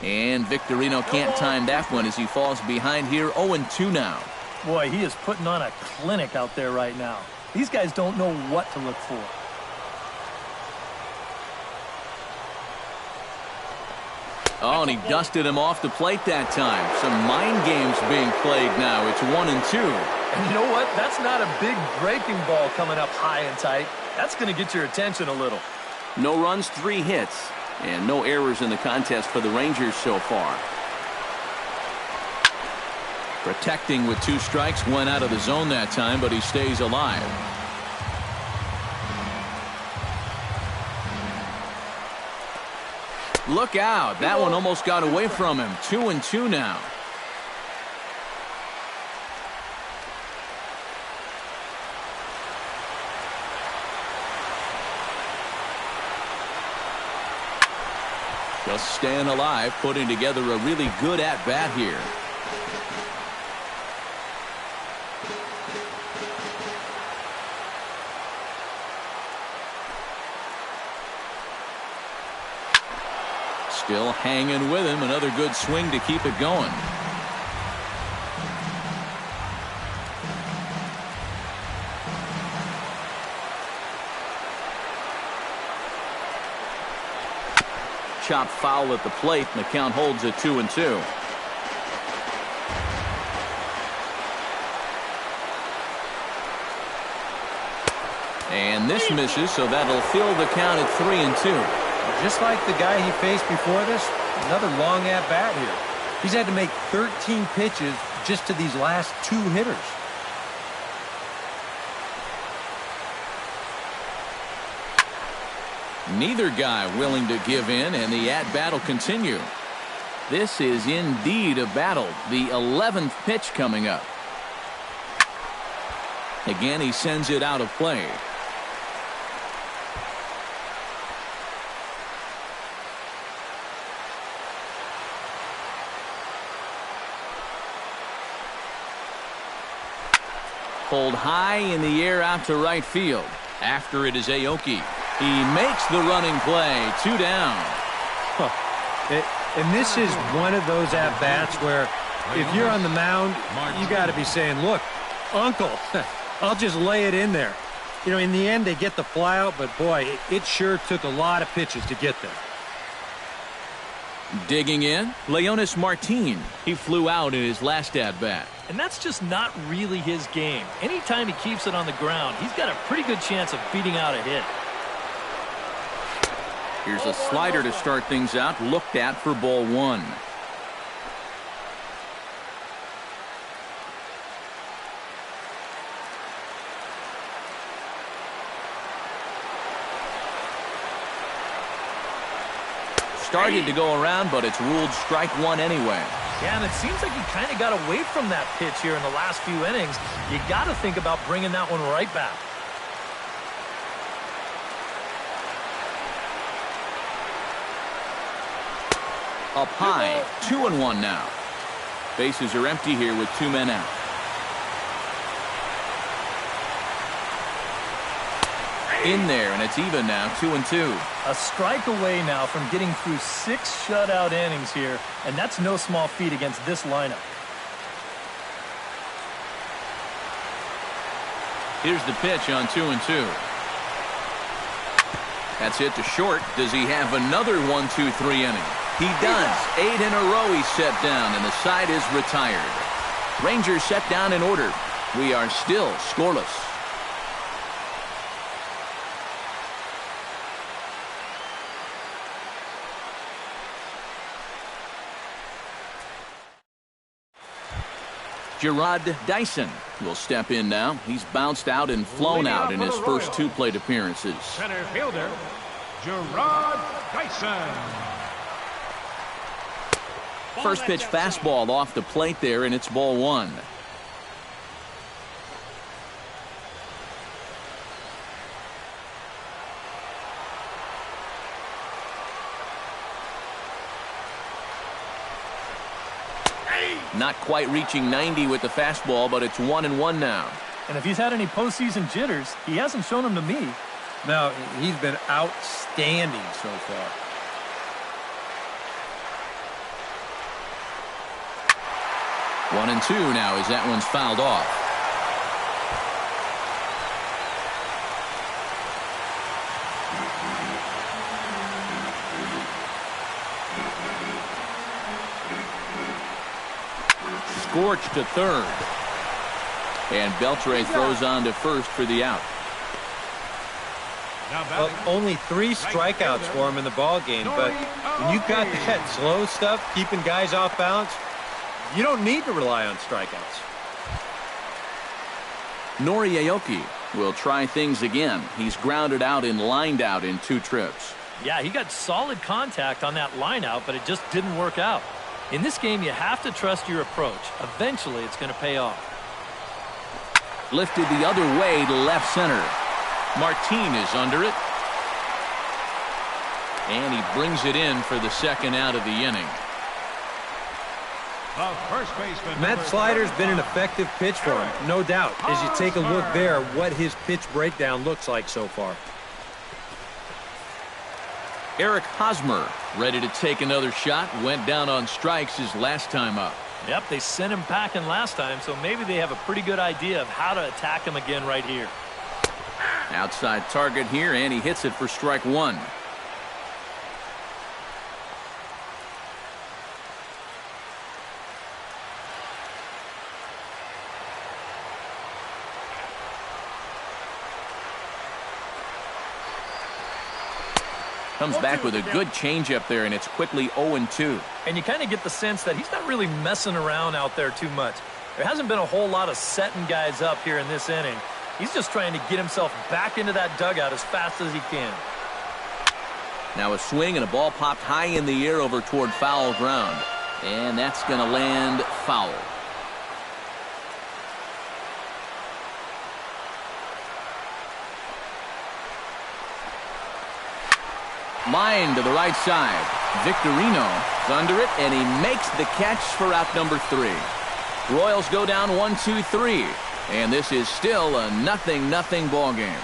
And Victorino can't time that one as he falls behind here, 0-2 now. Boy, he is putting on a clinic out there right now. These guys don't know what to look for. Oh, and he dusted him off the plate that time. Some mind games being played now. It's 1-2. And you know what? That's not a big breaking ball coming up high and tight. That's going to get your attention a little. No runs, 3 hits. And no errors in the contest for the Rangers so far. Protecting with 2 strikes, went out of the zone that time, but he stays alive. Look out. That one almost got away from him. 2-2 now. Just staying alive, putting together a really good at-bat here. Still hanging with him. Another good swing to keep it going. Chop foul at the plate, and the count holds at 2-2. And this misses, so that'll fill the count at 3-2. Just like the guy he faced before this, another long at-bat here. He's had to make 13 pitches just to these last 2 hitters. Neither guy willing to give in, and the at-bat will continue. This is indeed a battle. The 11th pitch coming up. Again, he sends it out of play. Pulled high in the air out to right field. After it is Aoki. He makes the running play. 2 down. And this is one of those at-bats where if you're on the mound, you got to be saying, look, Uncle, I'll just lay it in there. You know, in the end, they get the fly out, but boy, it sure took a lot of pitches to get there. Digging in, Leonis Martin. He flew out in his last at-bat. And that's just not really his game. Anytime he keeps it on the ground, he's got a pretty good chance of beating out a hit. Here's a slider to start things out, looked at for ball 1. started to go around, but it's ruled strike one anyway. Yeah, and it seems like he kind of got away from that pitch here in the last few innings. You got to think about bringing that one right back. Up high, 2-1 now. Bases are empty here with 2 men out. In there, and it's even now, 2-2. A strike away now from getting through 6 shutout innings here, and that's no small feat against this lineup. Here's the pitch on 2-2. That's hit to short. Does he have another 1-2-3 inning? He does. 8 in a row he's set down, and the side is retired. Rangers set down in order. We are still scoreless. Gerard Dyson will step in now. He's bounced out and flown out in his first 2 plate appearances. Center fielder, Gerard Dyson. First pitch fastball off the plate there, and it's ball 1. Not quite reaching 90 with the fastball, but it's 1-1 now. And if he's had any postseason jitters, he hasn't shown them to me. No, he's been outstanding so far. One and 2 now as that one's fouled off. Scorched to third. And Beltre throws on to first for the out. Well, only 3 strikeouts for him in the ball game, but when you've got that slow stuff, keeping guys off balance, you don't need to rely on strikeouts. Nori Aoki will try things again. He's grounded out and lined out in 2 trips. Yeah, he got solid contact on that line out, but it just didn't work out. In this game, you have to trust your approach. Eventually, it's going to pay off. Lifted the other way to left center. Martin is under it. And he brings it in for the second out of the inning. The first baseman. That slider's been an effective pitch for him, no doubt. As you take a look there, what his pitch breakdown looks like so far. Eric Hosmer ready to take another shot. Went down on strikes his last time up. Yep, they sent him packing last time, so maybe they have a pretty good idea of how to attack him again right here. Outside target here, and he hits it for strike 1. Comes back with a good changeup there, and it's quickly 0-2. And you kind of get the sense that he's not really messing around out there too much. There hasn't been a whole lot of setting guys up here in this inning. He's just trying to get himself back into that dugout as fast as he can. Now a swing and a ball popped high in the air over toward foul ground. And that's going to land foul. Line to the right side. Victorino is under it, and he makes the catch for out number 3. Royals go down 1-2-3, and this is still a 0-0 ball game.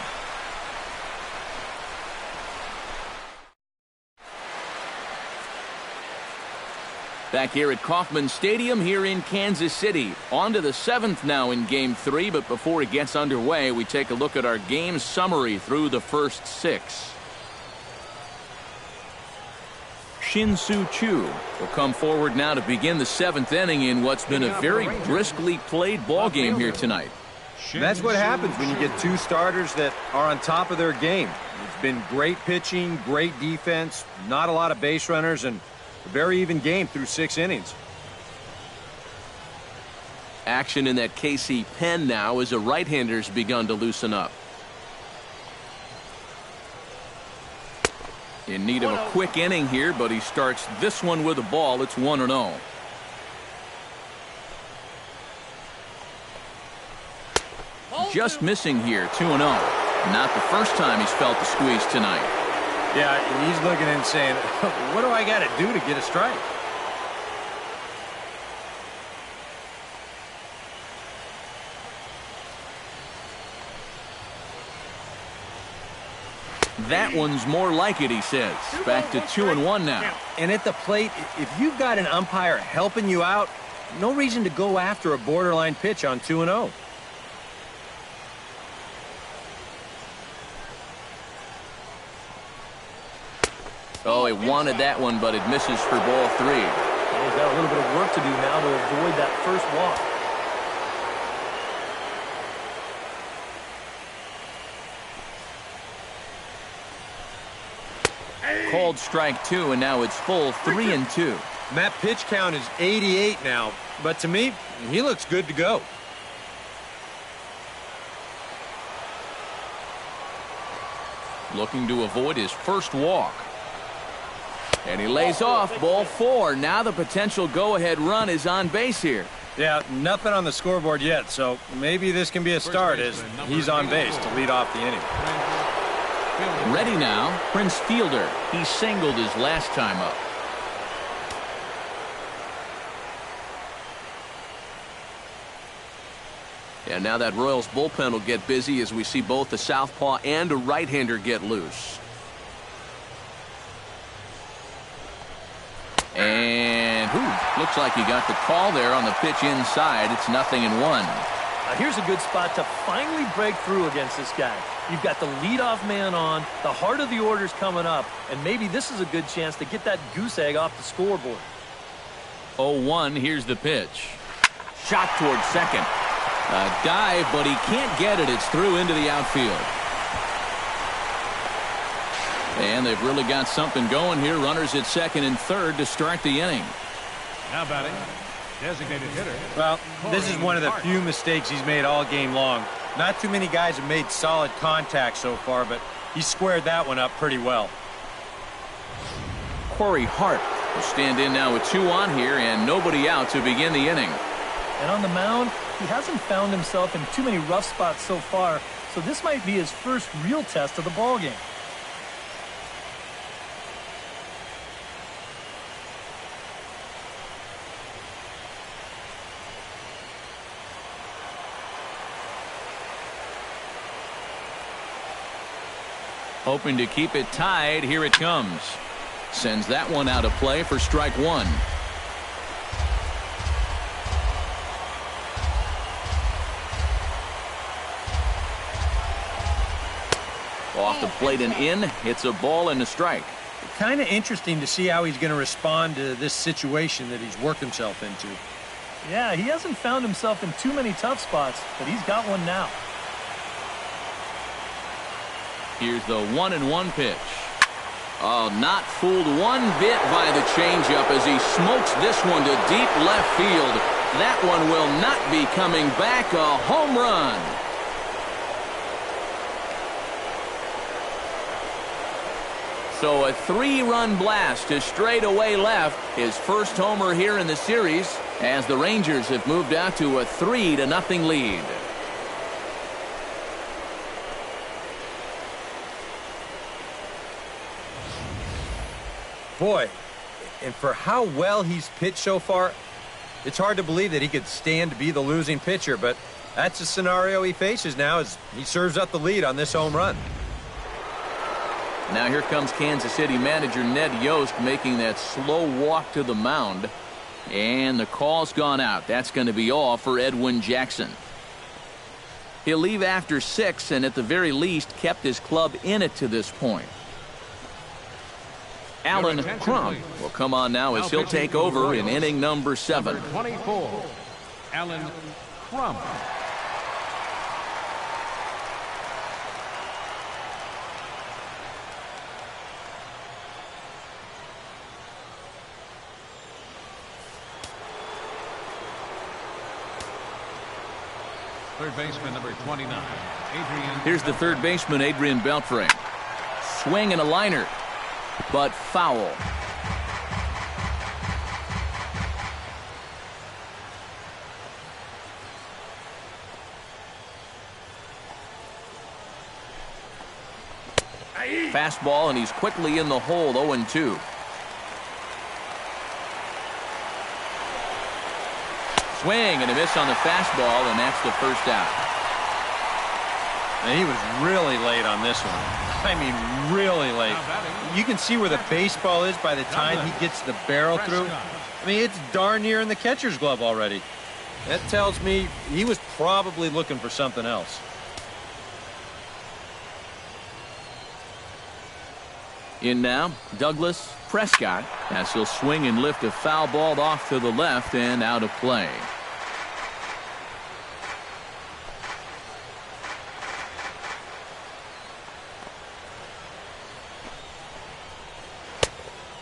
Back here at Kauffman Stadium here in Kansas City. On to the 7th now in Game 3, but before it gets underway, we take a look at our game summary through the first 6. Shin-Soo Choo will come forward now to begin the 7th inning in what's been a very briskly played ball game here tonight. That's what happens when you get 2 starters that are on top of their game. It's been great pitching, great defense, not a lot of base runners, and a very even game through 6 innings. Action in that KC pen now as a right-hander's begun to loosen up. In need of a quick inning here, but he starts this one with a ball. It's 1-0. Just missing here, 2-0. Not the first time he's felt the squeeze tonight. Yeah, he's looking and saying, what do I got to do to get a strike? That one's more like it, he says. Back to 2-1 now. And at the plate, if you've got an umpire helping you out, no reason to go after a borderline pitch on 2-0. Oh, he wanted that one, but it misses for ball 3. Well, he's got a little bit of work to do now to avoid that first walk. Called strike 2, and now it's full 3-2. And that pitch count is 88 now, but to me, he looks good to go. Looking to avoid his first walk. And he lays off, ball 4. Now the potential go-ahead run is on base here. Yeah, nothing on the scoreboard yet, so maybe this can be a start as he's on base to lead off the inning. Ready now, Prince Fielder. He singled his last time up. And now that Royals bullpen will get busy as we see both the southpaw and a right-hander get loose. And looks like he got the call there on the pitch inside. It's 0-1. Now here's a good spot to finally break through against this guy. You've got the leadoff man on, the heart of the order's coming up, and maybe this is a good chance to get that goose egg off the scoreboard. 0-1, here's the pitch. Shot towards second. A dive, but he can't get it. It's through into the outfield. And they've really got something going here. Runners at second and third to start the inning. Now batting, designated hitter. Well, this is one of the few mistakes he's made all game long. Not too many guys have made solid contact so far, but he squared that one up pretty well. Corey Hart will stand in now with 2 on here and nobody out to begin the inning. And on the mound, he hasn't found himself in too many rough spots so far, so this might be his first real test of the ballgame. Hoping to keep it tied. Here it comes. Sends that one out of play for strike 1. Off the plate and in. It's a ball and a strike. Kind of interesting to see how he's going to respond to this situation that he's worked himself into. Yeah, he hasn't found himself in too many tough spots, but he's got one now. Here's the 1-1 pitch. Oh, not fooled one bit by the changeup as he smokes this one to deep left field. That one will not be coming back. A home run. So a 3-run blast to straightaway left. His first homer here in the series as the Rangers have moved out to a 3-0 lead. Boy, and for how well he's pitched so far, it's hard to believe that he could stand to be the losing pitcher, but that's the scenario he faces now as he serves up the lead on this home run. Now here comes Kansas City manager Ned Yost making that slow walk to the mound. And the call's gone out. That's going to be all for Edwin Jackson. He'll leave after 6 and at the very least kept his club in it to this point. Alan Crum will come on now as he'll take over in inning number 7. Number 24, Alan Crum. Third baseman, number 29, Adrian. Here's the third baseman, Adrian Beltre. Swing and a liner. but foul. Fastball, and he's quickly in the hole, 0-2. Swing and a miss on the fastball, and that's the first out. And he was really late on this one. I mean, really late. You can see where the baseball is by the time he gets the barrel through. I mean, it's darn near in the catcher's glove already. That tells me he was probably looking for something else. In now, Douglas Prescott, as he'll swing and lift a foul ball off to the left and out of play.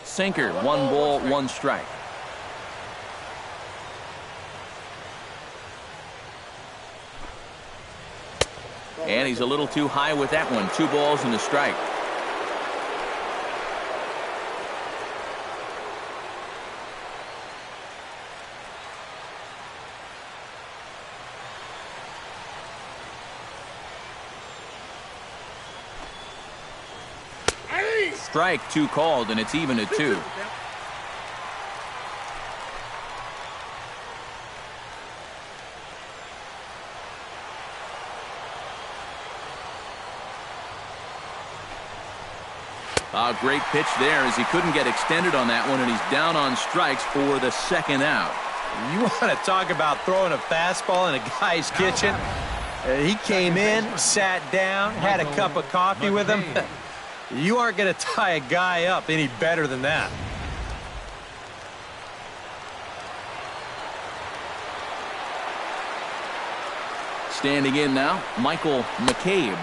Sinker, 1 ball, 1 strike. And he's a little too high with that one. 2 balls and a strike. Strike 2 called, and it's even at 2. A great pitch there as he couldn't get extended on that one, and he's down on strikes for the second out. You want to talk about throwing a fastball in a guy's kitchen? He came in, sat down, had a cup of coffee with him. You aren't going to tie a guy up any better than that. Standing in now, Michael McCabe.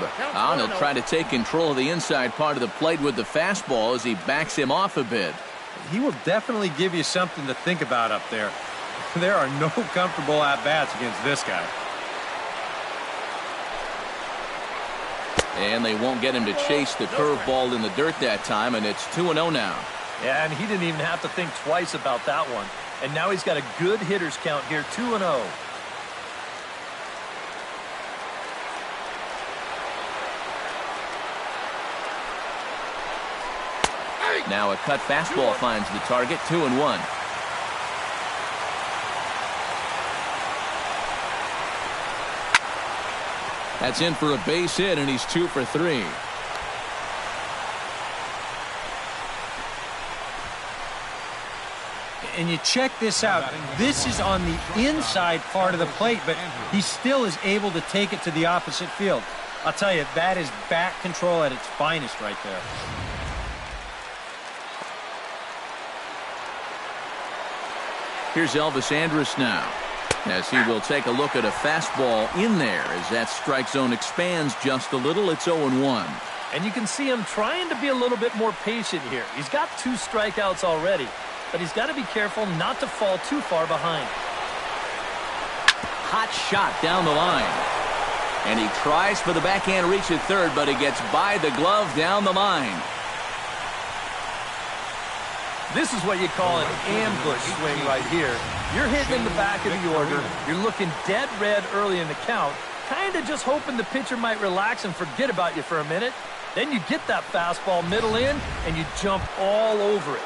He'll try to take control of the inside part of the plate with the fastball as he backs him off a bit. He will definitely give you something to think about up there. There are no comfortable at-bats against this guy. And they won't get him to chase the curveball in the dirt that time, and it's 2-0 now. Yeah, and he didn't even have to think twice about that one. And now he's got a good hitter's count here, 2-0. Now a cut fastball finds the target, 2-1. That's in for a base hit, and he's 2 for 3. And you check this out. This is on the inside part of the plate, but he still is able to take it to the opposite field. I'll tell you, that is bat control at its finest right there. Here's Elvis Andrus now, as he will take a look at a fastball in there as that strike zone expands just a little. It's 0-1. And you can see him trying to be a little bit more patient here. He's got 2 strikeouts already, but he's got to be careful not to fall too far behind. Hot shot down the line. And he tries for the backhand reach at third, but he gets by the glove down the line. This is what you call an ambush swing right here. You're hitting in the back of the order. You're looking dead red early in the count, kind of just hoping the pitcher might relax and forget about you for a minute. Then you get that fastball middle in, and you jump all over it.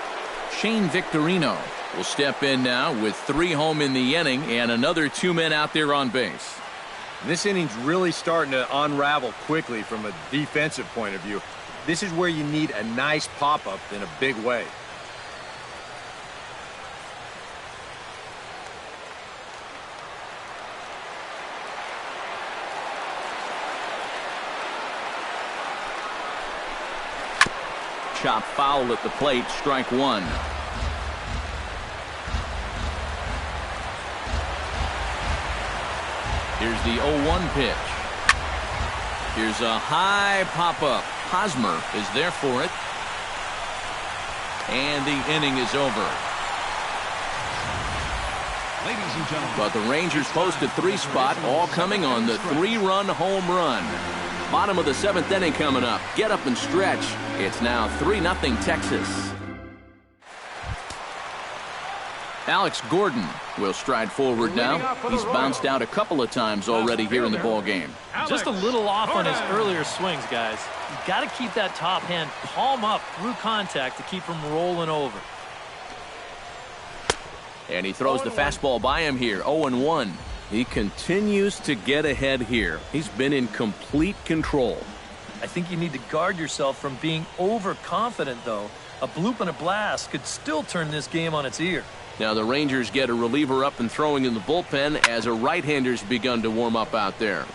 Shane Victorino will step in now with 3 home in the inning and another 2 men out there on base. This inning's really starting to unravel quickly from a defensive point of view. This is where you need a nice pop-up in a big way. Chop foul at the plate, strike 1. Here's the 0-1 pitch. Here's a high pop-up. Hosmer is there for it. And the inning is over. Ladies and gentlemen. But the Rangers post a 3 spot, all coming on the 3-run home run. Bottom of the 7th inning coming up. Get up and stretch. It's now 3-0 Texas. Alex Gordon will stride forward now. He's bounced out a couple of times already here in the ball game. Just a little off on his earlier swings, guys. You got to keep that top hand palm up through contact to keep him rolling over. And he throws the fastball by him here, 0-1. He continues to get ahead here. He's been in complete control. I think you need to guard yourself from being overconfident, though. A bloop and a blast could still turn this game on its ear. Now the Rangers get a reliever up and throwing in the bullpen as a right-hander's begun to warm up out there.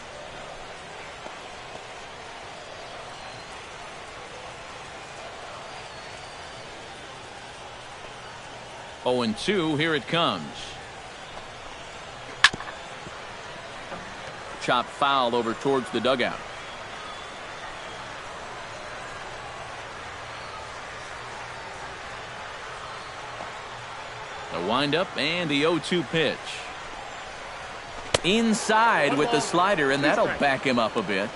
Oh, 0-2, here it comes. Chop foul over towards the dugout. The windup and the 0-2 pitch. Inside with the slider, and that'll back him up a bit.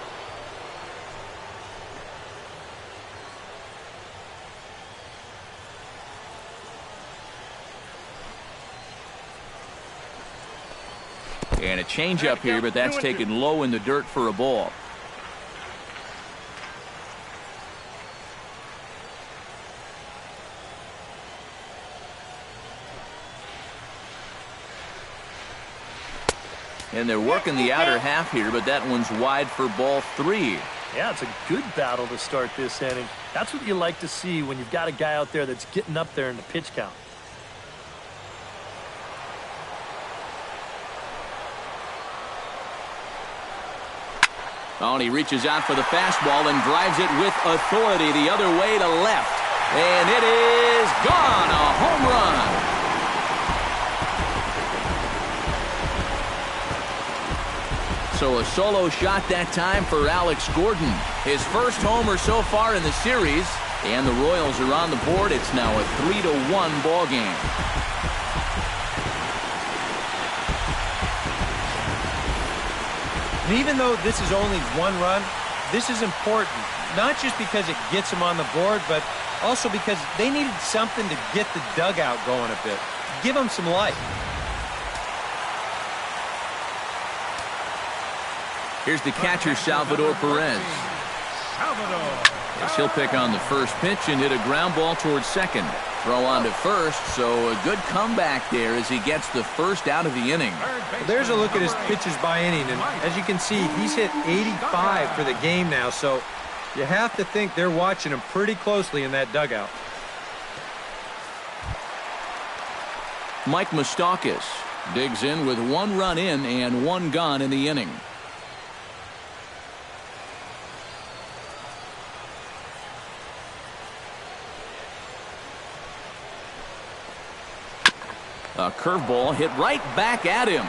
And a changeup here, but that's taken low in the dirt for a ball. And they're working the outer half here, but that one's wide for ball 3. Yeah, it's a good battle to start this inning. That's what you like to see when you've got a guy out there that's getting up there in the pitch count. Oh, and he reaches out for the fastball and drives it with authority the other way to left. And it is gone, a home run. So a solo shot that time for Alex Gordon. His first homer so far in the series. And the Royals are on the board. It's now a 3-1 ball game. And even though this is only 1 run, this is important. Not just because it gets them on the board, but also because they needed something to get the dugout going a bit. Give them some life. Here's the catcher, Salvador Perez. Yes, he'll pick on the first pitch and hit a ground ball towards second. Throw on to first, so a good comeback there as he gets the first out of the inning. Well, there's a look at his pitches by inning, and as you can see, he's hit 85 for the game now, so you have to think they're watching him pretty closely in that dugout. Mike Moustakas digs in with 1 run in and 1 gone in the inning. A curveball hit right back at him.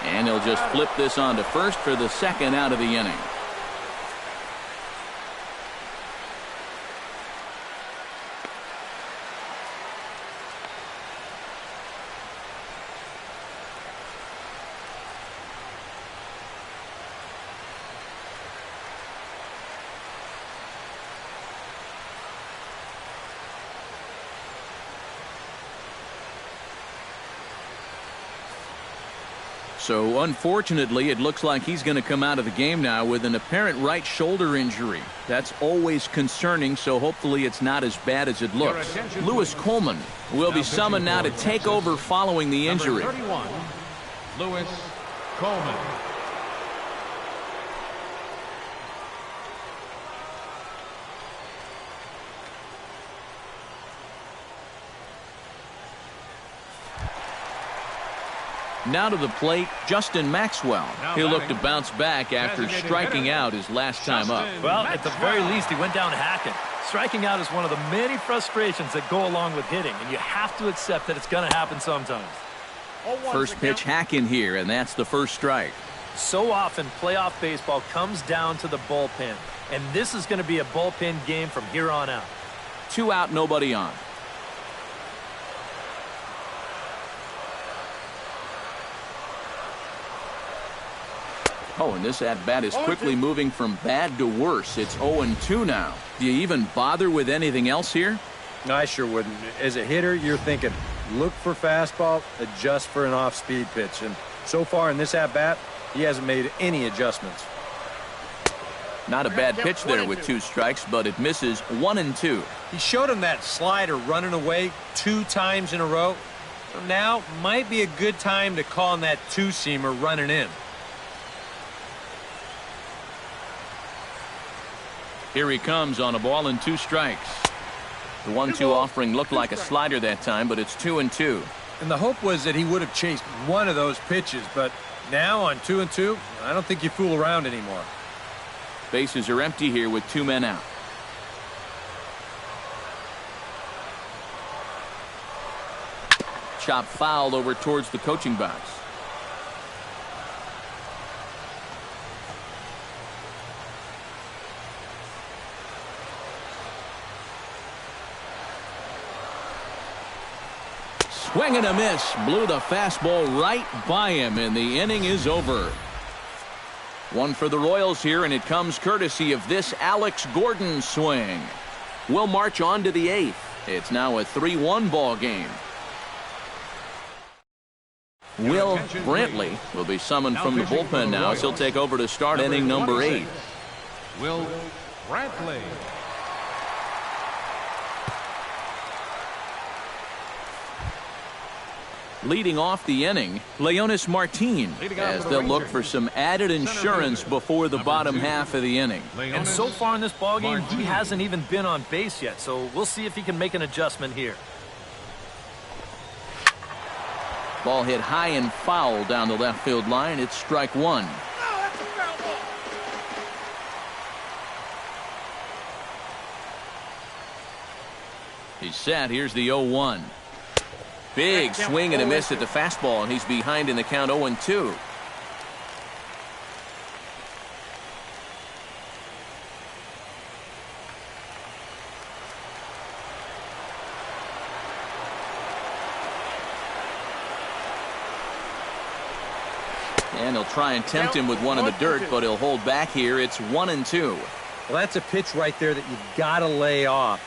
And he'll just flip this on to first for the second out of the inning. So unfortunately, it looks like he's going to come out of the game now with an apparent right shoulder injury. That's always concerning, so hopefully it's not as bad as it looks. Lewis Coleman will be summoned now to take over following the injury. Number 31, Lewis Coleman. Now to the plate, Justin Maxwell. He'll look to bounce back after striking out his last time up. Well, at the very least, he went down hacking. Striking out is one of the many frustrations that go along with hitting, and you have to accept that it's going to happen sometimes. First pitch hacking here, and that's the first strike. So often, playoff baseball comes down to the bullpen, and this is going to be a bullpen game from here on out. 2 out, nobody on. Oh, and this at-bat is quickly moving from bad to worse. It's 0-2 now. Do you even bother with anything else here? No, I sure wouldn't. As a hitter, you're thinking, look for fastball, adjust for an off-speed pitch. And so far in this at-bat, he hasn't made any adjustments. Not a bad pitch there with 2 strikes, but it misses 1-2. He showed him that slider running away 2 times in a row. So now might be a good time to call on that 2-seamer running in. Here he comes on a ball and 2 strikes. The 1-2 offering looked like a slider that time, but it's 2-2. And the hope was that he would have chased one of those pitches, but now on 2-2, I don't think you fool around anymore. Bases are empty here with 2 men out. Chop fouled over towards the coaching box. Swing and a miss. Blew the fastball right by him, and the inning is over. One for the Royals here, and it comes courtesy of this Alex Gordon swing. We'll march on to the 8th. It's now a 3-1 ball game. Will Brantley will be summoned from the bullpen now as he'll take over to start inning number 8. Will Brantley. Leading off the inning, Leonis Martin, as they'll look for some added insurance before the bottom half of the inning. And so far in this ballgame, he hasn't even been on base yet, so we'll see if he can make an adjustment here. Ball hit high and foul down the left field line. It's strike 1. He's set. Here's the 0-1. Big swing and a miss at the fastball, and he's behind in the count 0-2. And he'll try and tempt him with one in the dirt, but he'll hold back here. It's 1-2. Well, that's a pitch right there that you've got to lay off.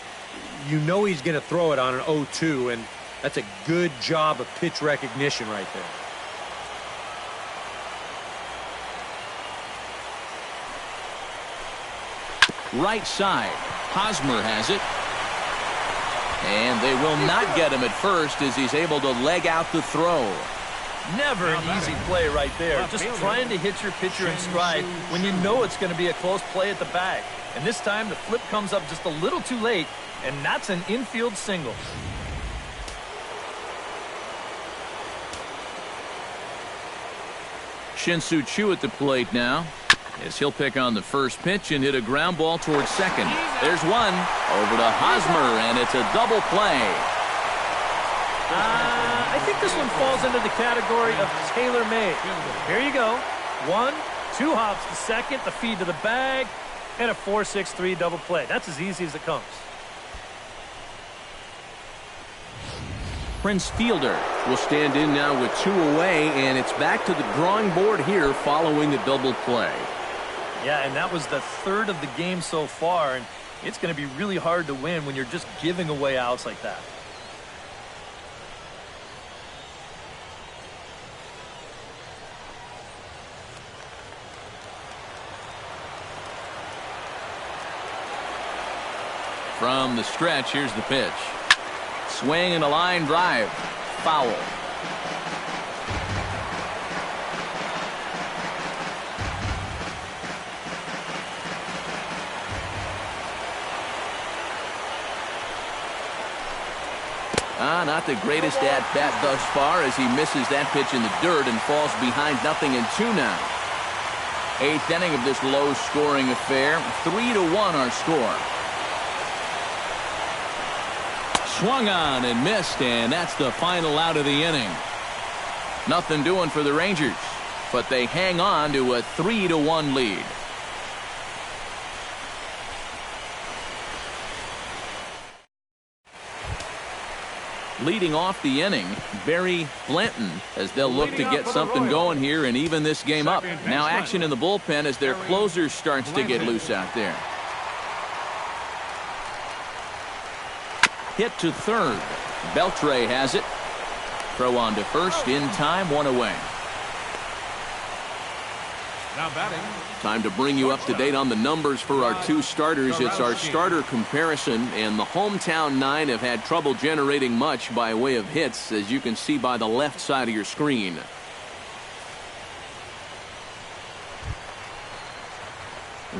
You know he's going to throw it on an 0-2, and that's a good job of pitch recognition right there. Right side. Hosmer has it. And they will not get him at first as he's able to leg out the throw. Never an easy play right there. Just trying to hit your pitcher in stride when you know it's going to be a close play at the bag. And this time the flip comes up just a little too late, and that's an infield single. Shin-Soo Choo at the plate now, as he'll pick on the first pitch and hit a ground ball towards second. There's one over to Hosmer, and it's a double play. I think this one falls into the category of tailor-made. Here you go. 1, 2 hops to second, the feed to the bag, and a 4-6-3 double play. That's as easy as it comes. Prince Fielder will stand in now with 2 away, and it's back to the drawing board here following the double play. Yeah, and that was the 3rd of the game so far, and it's going to be really hard to win when you're just giving away outs like that. From the stretch, here's the pitch. Swing and a line drive. Foul. Not the greatest at-bat thus far as he misses that pitch in the dirt and falls behind 0-2 now. 8th inning of this low-scoring affair. 3-1 our score. Swung on and missed, and that's the final out of the inning. Nothing doing for the Rangers, but they hang on to a 3-1 lead. Leading off the inning, Barry Blanton, as they'll look to get something going here and even this game up. Now action in the bullpen as their closer starts to get loose out there. Hit to third. Beltre has it. Throw on to first in time, one away. Now batting. Time to bring you up to date on the numbers for our two starters. It's our starter comparison, and the hometown nine have had trouble generating much by way of hits, as you can see by the left side of your screen.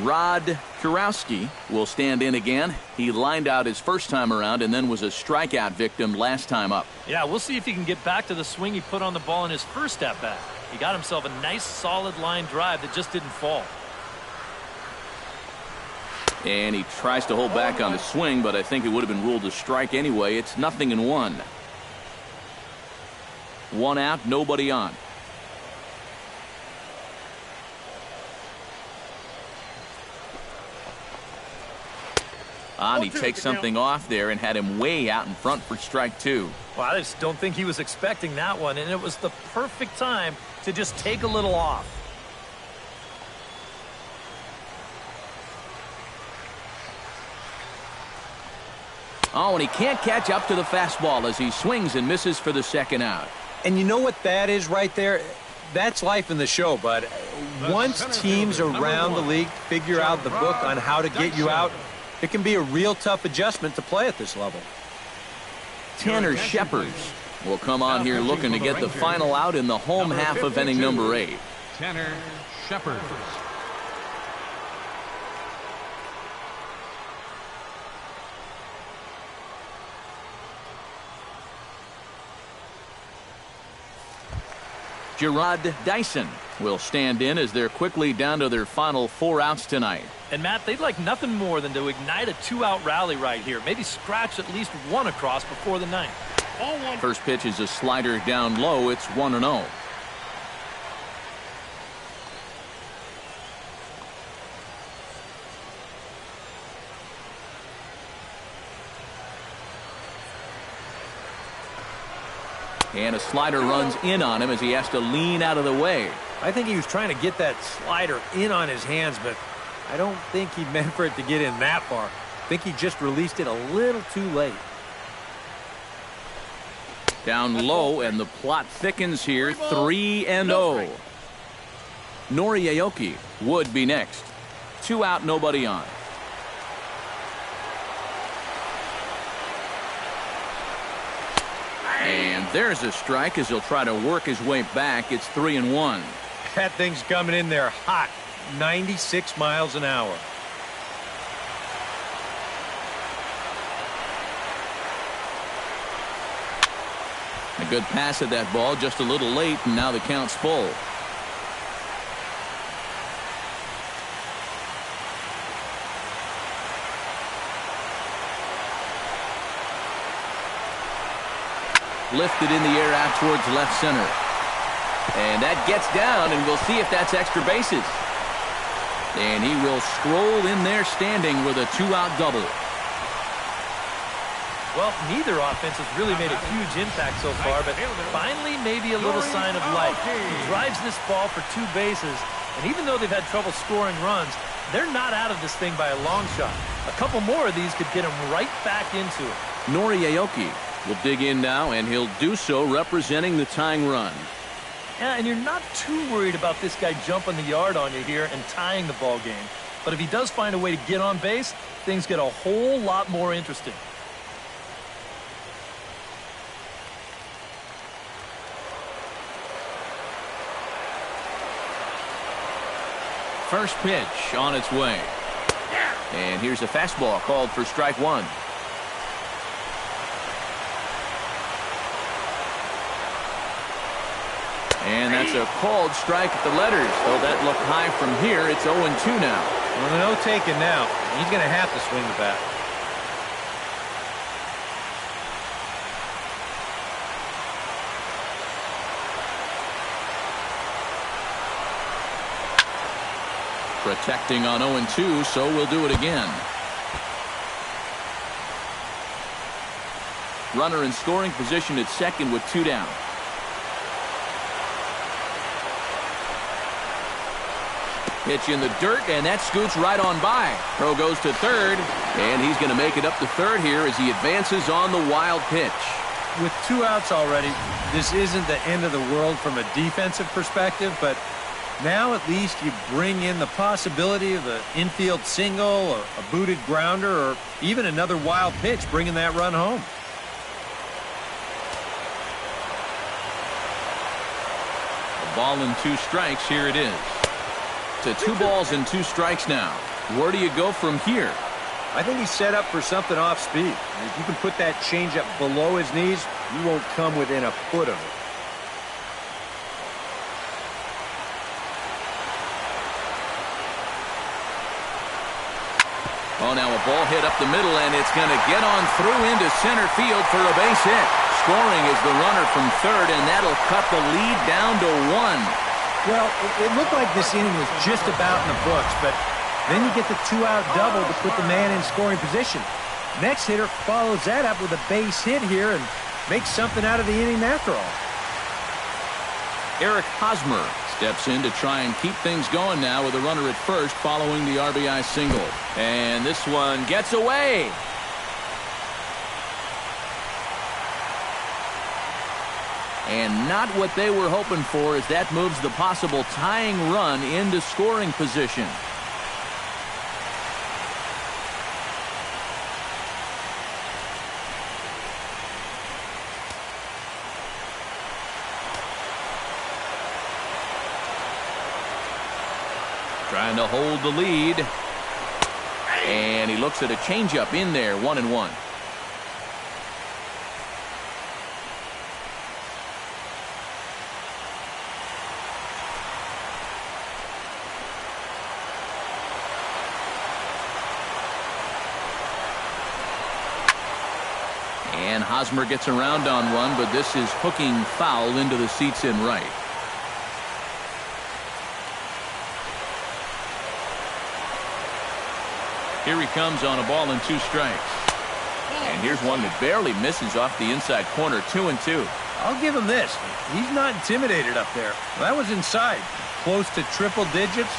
Rod Kurowski will stand in again. He lined out his first time around and then was a strikeout victim last time up. Yeah, we'll see if he can get back to the swing he put on the ball in his first at-bat. He got himself a nice solid line drive that just didn't fall. And he tries to hold back on the swing, but I think it would have been ruled a strike anyway. It's 0-1. One out, nobody on. And he takes something off there and had him way out in front for strike two. Well, I just don't think he was expecting that one, and it was the perfect time to just take a little off. Oh, and he can't catch up to the fastball as he swings and misses for the second out. And you know what that is right there? That's life in the show, bud. Once teams around the league figure out the book on how to get you out, it can be a real tough adjustment to play at this level. Tanner Shepard will come on here looking to get the final out in the home half of inning number 8. Tanner Shepard. Gerard Dyson will stand in as they're quickly down to their final 4 outs tonight. And Matt, they'd like nothing more than to ignite a 2-out rally right here. Maybe scratch at least one across before the ninth. First pitch is a slider down low. It's 1-0. And a slider runs in on him as he has to lean out of the way. I think he was trying to get that slider in on his hands, but I don't think he meant for it to get in that far. I think he just released it a little too late. Down low, and the plot thickens here. 3-0. Nori Aoki would be next. 2 out, nobody on. And there's a strike as he'll try to work his way back. It's 3-1. That thing's coming in there hot. 96 miles an hour. A good pass at that ball, just a little late, and now the count's full. Lifted in the air out towards left center. And that gets down, and we'll see if that's extra bases. And he will stroll in there standing with a 2-out double. Well, neither offense has really made a huge impact so far, but finally maybe a little sign of life. He drives this ball for 2 bases, and even though they've had trouble scoring runs, they're not out of this thing by a long shot. A couple more of these could get him right back into it. Nori Aoki will dig in now, and he'll do so representing the tying run. Yeah, and you're not too worried about this guy jumping the yard on you here and tying the ball game. But if he does find a way to get on base, things get a whole lot more interesting. First pitch on its way. And here's a fastball called for strike 1. And that's a called strike at the letters. Though that looked high from here, it's 0-2 now. Well, no taking now. He's going to have to swing the bat. Protecting on 0-2, so we'll do it again. Runner in scoring position at second with 2 down. Pitch in the dirt, and that scoots right on by. Throw goes to third, and he's going to make it up to third here as he advances on the wild pitch. With 2 outs already, this isn't the end of the world from a defensive perspective, but now at least you bring in the possibility of an infield single or a booted grounder or even another wild pitch bringing that run home. A ball and 2 strikes. Here it is. To 2 balls and 2 strikes now. Where do you go from here? I think he's set up for something off speed. If you can put that changeup below his knees, you won't come within a foot of it. Oh, now a ball hit up the middle, and it's going to get on through into center field for a base hit. Scoring is the runner from third, and that'll cut the lead down to 1. Well, it looked like this inning was just about in the books, but then you get the 2-out double to put the man in scoring position. Next hitter follows that up with a base hit here and makes something out of the inning after all. Eric Hosmer steps in to try and keep things going now with a runner at first following the RBI single. And this one gets away. And not what they were hoping for, as that moves the possible tying run into scoring position. Trying to hold the lead. And he looks at a changeup in there, 1-1. And Hosmer gets around on one, but this is hooking foul into the seats in right. Here he comes on a ball and 2 strikes. And here's one that barely misses off the inside corner, 2-2. I'll give him this. He's not intimidated up there. That was inside. Close to triple digits.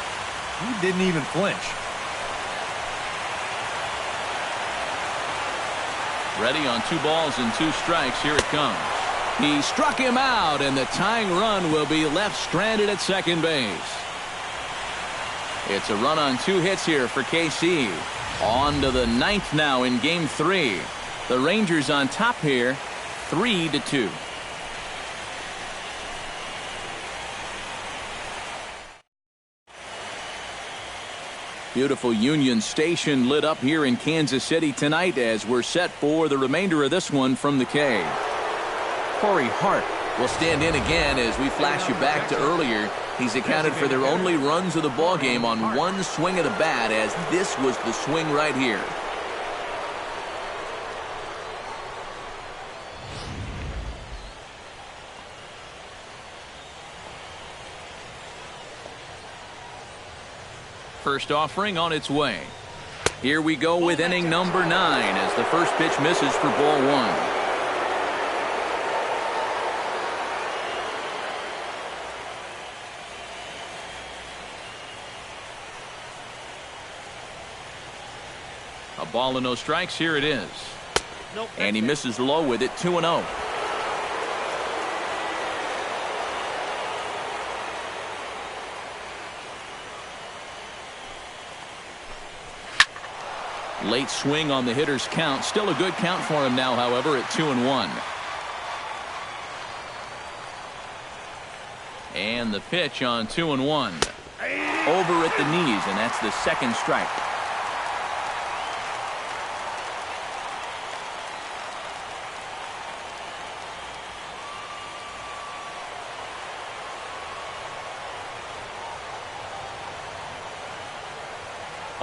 He didn't even flinch. Ready on 2 balls and 2 strikes. Here it comes. He struck him out, and the tying run will be left stranded at second base. It's a run on 2 hits here for KC. On to the 9th now in Game 3. The Rangers on top here, 3-2. Beautiful Union Station lit up here in Kansas City tonight as we're set for the remainder of this one from the K. Corey Hart will stand in again as we flash you back to earlier. He's accounted for their only runs of the ballgame on 1 swing of the bat, as this was the swing right here. First offering on its way. Here we go with inning number 9 as the first pitch misses for ball 1. A ball and no strikes. Here it is. And he misses low with it, 2-0. Late swing on the hitter's count. Still a good count for him now, however, at 2-1. And the pitch on 2-1. Over at the knees, and that's the second strike.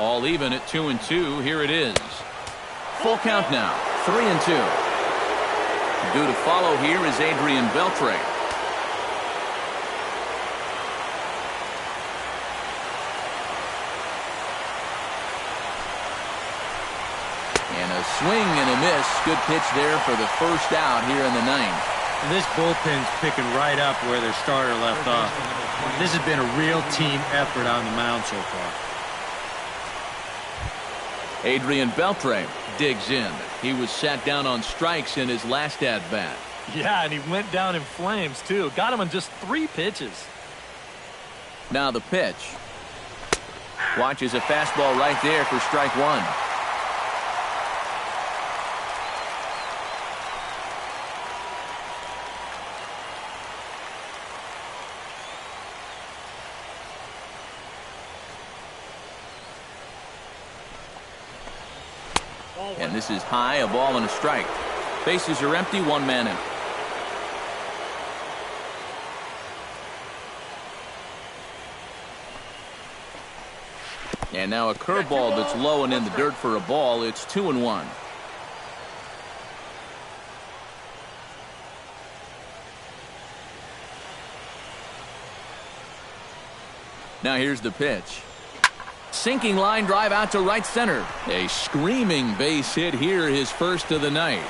All even at 2-2. Here it is. Full count now. 3-2. Due to follow here is Adrian Beltre. And a swing and a miss. Good pitch there for the first out here in the ninth. And this bullpen's picking right up where their starter left off. This has been a real team effort on the mound so far. Adrian Beltre digs in. He was sat down on strikes in his last at-bat. Yeah, and he went down in flames, too. Got him on just 3 pitches. Now the pitch. Watches a fastball right there for strike one. And this is high, a ball and a strike. Bases are empty, 1 man in. And now a curveball that's low and in the dirt for a ball. It's 2-1. Now here's the pitch. Sinking line drive out to right center. A screaming base hit here, his first of the night.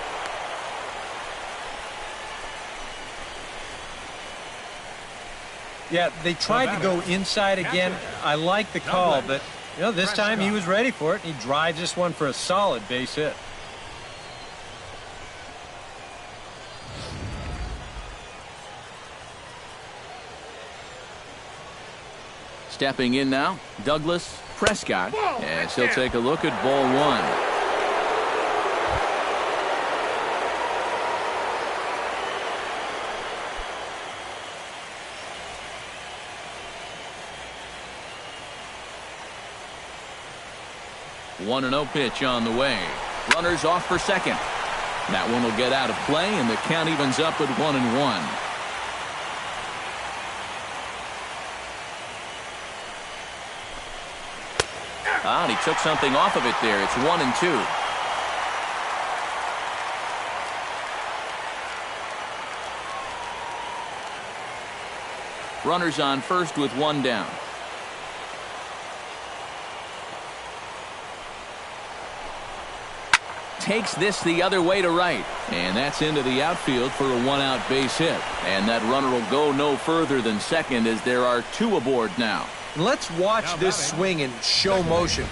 Yeah, they tried to go inside again. I like the call, but this time he was ready for it. He drives this one for a solid base hit. Stepping in now, Douglas Prescott, as he'll take a look at ball one. One and 0 pitch on the way. Runners off for second. That one will get out of play, and the count evens up at 1-1. And he took something off of it there. It's 1-2. Runners on first with 1 down. Takes this the other way to right, and that's into the outfield for a 1-out base hit. And that runner will go no further than second, as there are 2 aboard now. Let's watch this swing in show motion.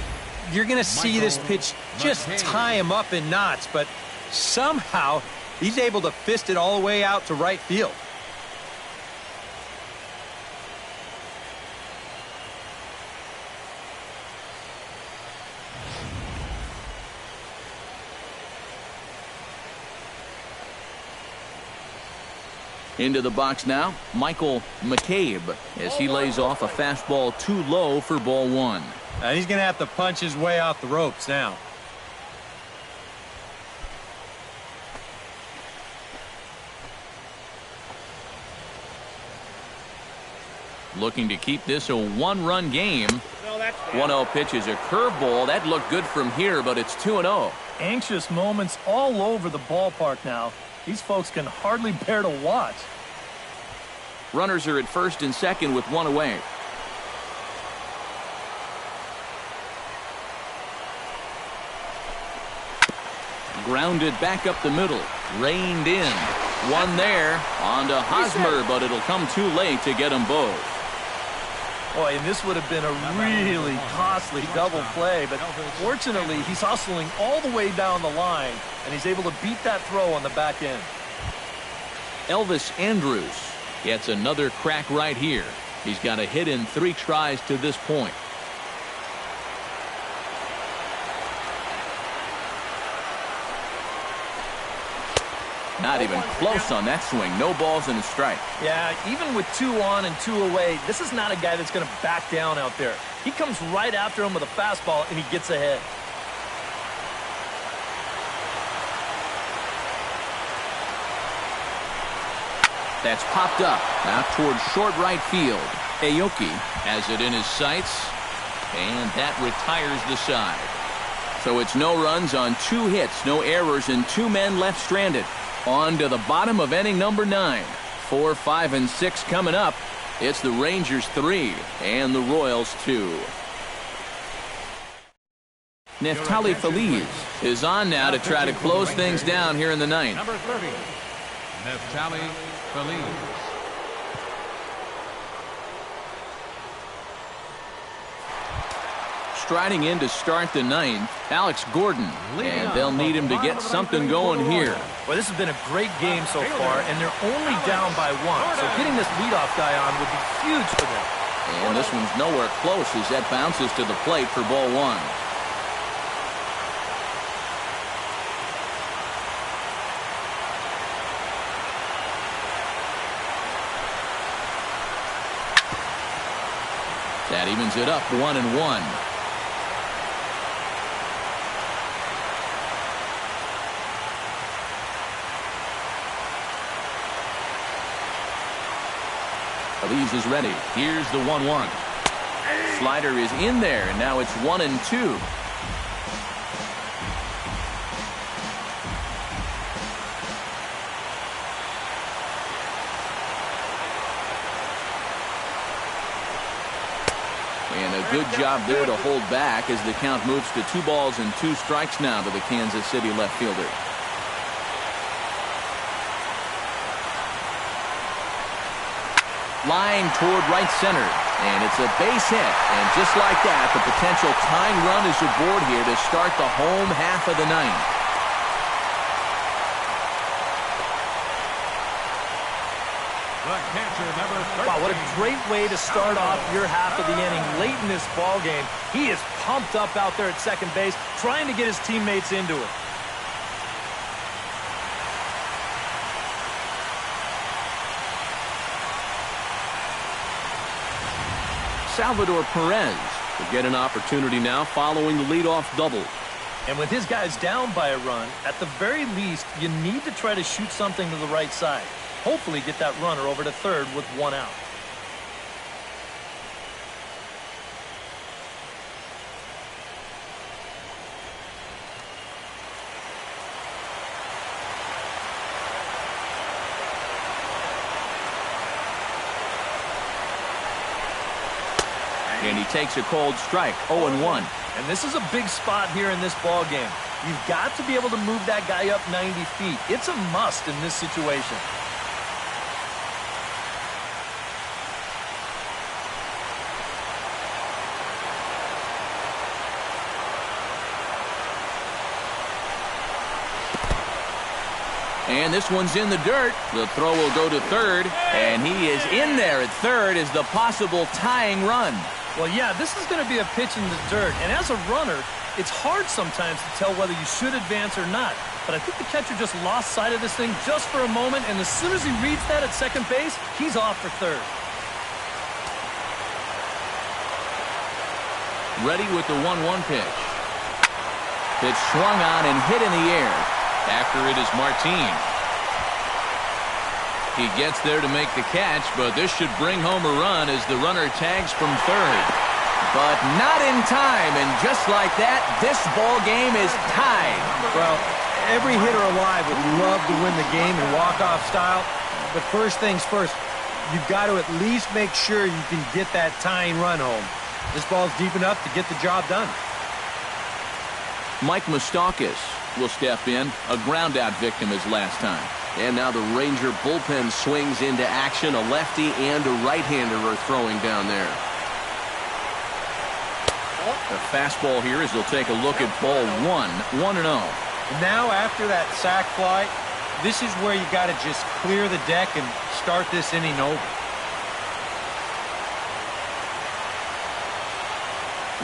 You're going to see this pitch just tie him up in knots, but somehow he's able to fist it all the way out to right field. Into the box now, Michael McCabe, as he lays off a fastball too low for ball one. He's going to have to punch his way off the ropes now. Looking to keep this a 1-run game. 1-0 pitch is a curveball. That looked good from here, but it's 2-0. Anxious moments all over the ballpark now. These folks can hardly bear to watch. Runners are at first and second with 1 away. Grounded back up the middle. Reined in. One there. On to Hosmer, but it'll come too late to get them both. Boy, and this would have been a really costly double play, but fortunately he's hustling all the way down the line, and he's able to beat that throw on the back end. Elvis Andrus gets another crack right here. He's got a hit in 3 tries to this point. Not even close on that swing. No balls and a strike. Yeah, even with 2 on and 2 away, this is not a guy that's going to back down out there. He comes right after him with a fastball, and he gets ahead. That's popped up out towards short right field. Aoki has it in his sights, and that retires the side. So it's no runs on 2 hits, no errors, and 2 men left stranded. On to the bottom of inning number 9. 4, 5, and 6 coming up. It's the Rangers 3 and the Royals 2. Neftali Feliz is on now to try to close things down here in the ninth. Number 30, Neftali Feliz. Striding in to start the ninth, Alex Gordon, and they'll need him to get something going here. Well, this has been a great game so far, and they're only down by 1. So getting this leadoff guy on would be huge for them. And this one's nowhere close as that bounces to the plate for ball 1. That evens it up 1-1. Feliz is ready. Here's the 1-1. Slider is in there, and now it's 1-2. And a good job there to hold back as the count moves to 2 balls and 2 strikes now to the Kansas City left fielder. Line toward right center, and it's a base hit. And just like that, the potential tying run is aboard here to start the home half of the ninth. The catcher, number 13. Wow, what a great way to start off your half of the inning late in this ball game. He is pumped up out there at second base, trying to get his teammates into it. Salvador Perez will get an opportunity now following the leadoff double. And with his guys down by a run, at the very least, you need to try to shoot something to the right side. Hopefully get that runner over to third with 1 out. And he takes a cold strike, 0-1. And this is a big spot here in this ball game. You've got to be able to move that guy up 90 feet. It's a must in this situation. And this one's in the dirt. The throw will go to third, and he is in there at third as the possible tying run. Well, yeah, this is going to be a pitch in the dirt. And as a runner, it's hard sometimes to tell whether you should advance or not. But I think the catcher just lost sight of this thing just for a moment, and as soon as he reads that at second base, he's off for third. Ready with the 1-1 pitch. It's swung on and hit in the air. After it is Martin. He gets there to make the catch, but this should bring home a run as the runner tags from third. But not in time, and just like that, this ball game is tied. Well, every hitter alive would love to win the game in walk-off style, but first things first, you've got to at least make sure you can get that tying run home. This ball's deep enough to get the job done. Mike Moustakas will step in, a ground-out victim as last time. And now the Ranger bullpen swings into action. A lefty and a right-hander are throwing down there. The fastball here as they'll take a look at ball 1, 1-0. Now after that sac fly, this is where you got to just clear the deck and start this inning over.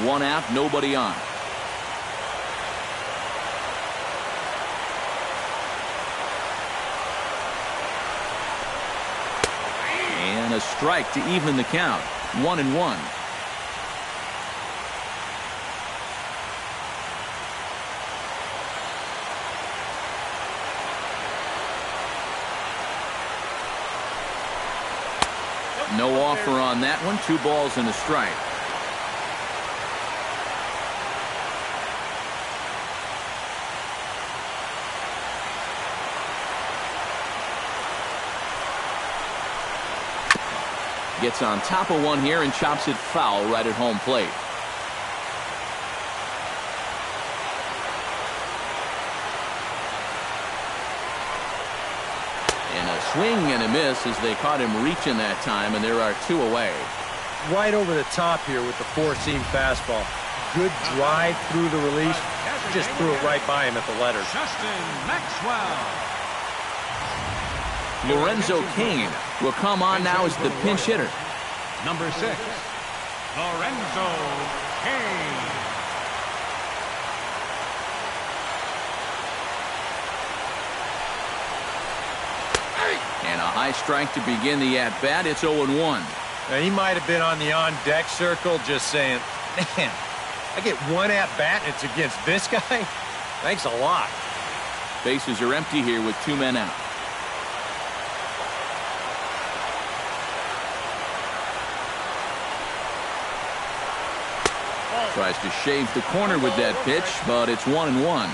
1 out, nobody on. And a strike to even the count. 1-1. No offer on that one. 2 balls and a strike. Gets on top of one here and chops it foul right at home plate. swing and a miss as they caught him reaching that time, and there are 2 away. Right over the top here with the four-seam fastball. Good drive through the release. Just threw it right by him at the letters. Justin Maxwell. Lorenzo Cain will come on now as the pinch hitter. Number 6, Lorenzo Cain. And a high strike to begin the at-bat. It's 0-1. Now, he might have been on the on-deck circle just saying, man, I get one at-bat and it's against this guy? Thanks a lot. Bases are empty here with 2 men out. Tries to shave the corner with that pitch, but it's 1-1.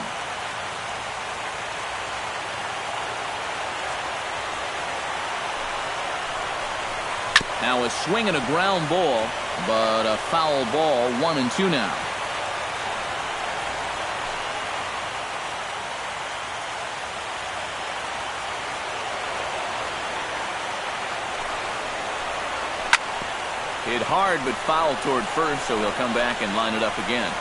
Now a swing and a ground ball, but a foul ball, 1-2 now. Hit hard, but foul toward first, so he'll come back and line it up again.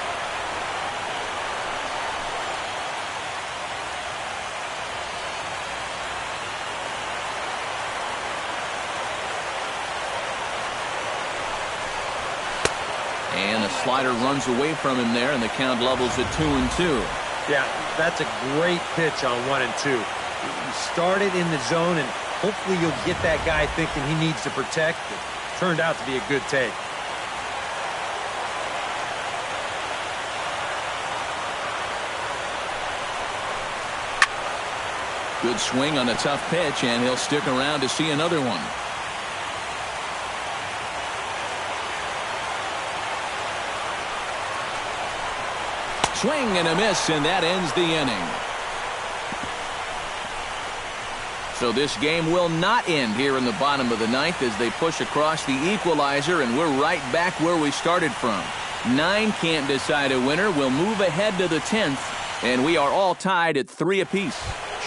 And a slider runs away from him there, and the count levels at 2-2. Yeah, that's a great pitch on 1-2. He started in the zone, and hopefully you'll get that guy thinking he needs to protect. It turned out to be a good take. Good swing on a tough pitch, and he'll stick around to see another one. Swing and a miss, and that ends the inning. So this game will not end here in the bottom of the ninth as they push across the equalizer, and we're right back where we started from. 9 can't decide a winner. We'll move ahead to the 10th, and we are all tied at 3 apiece.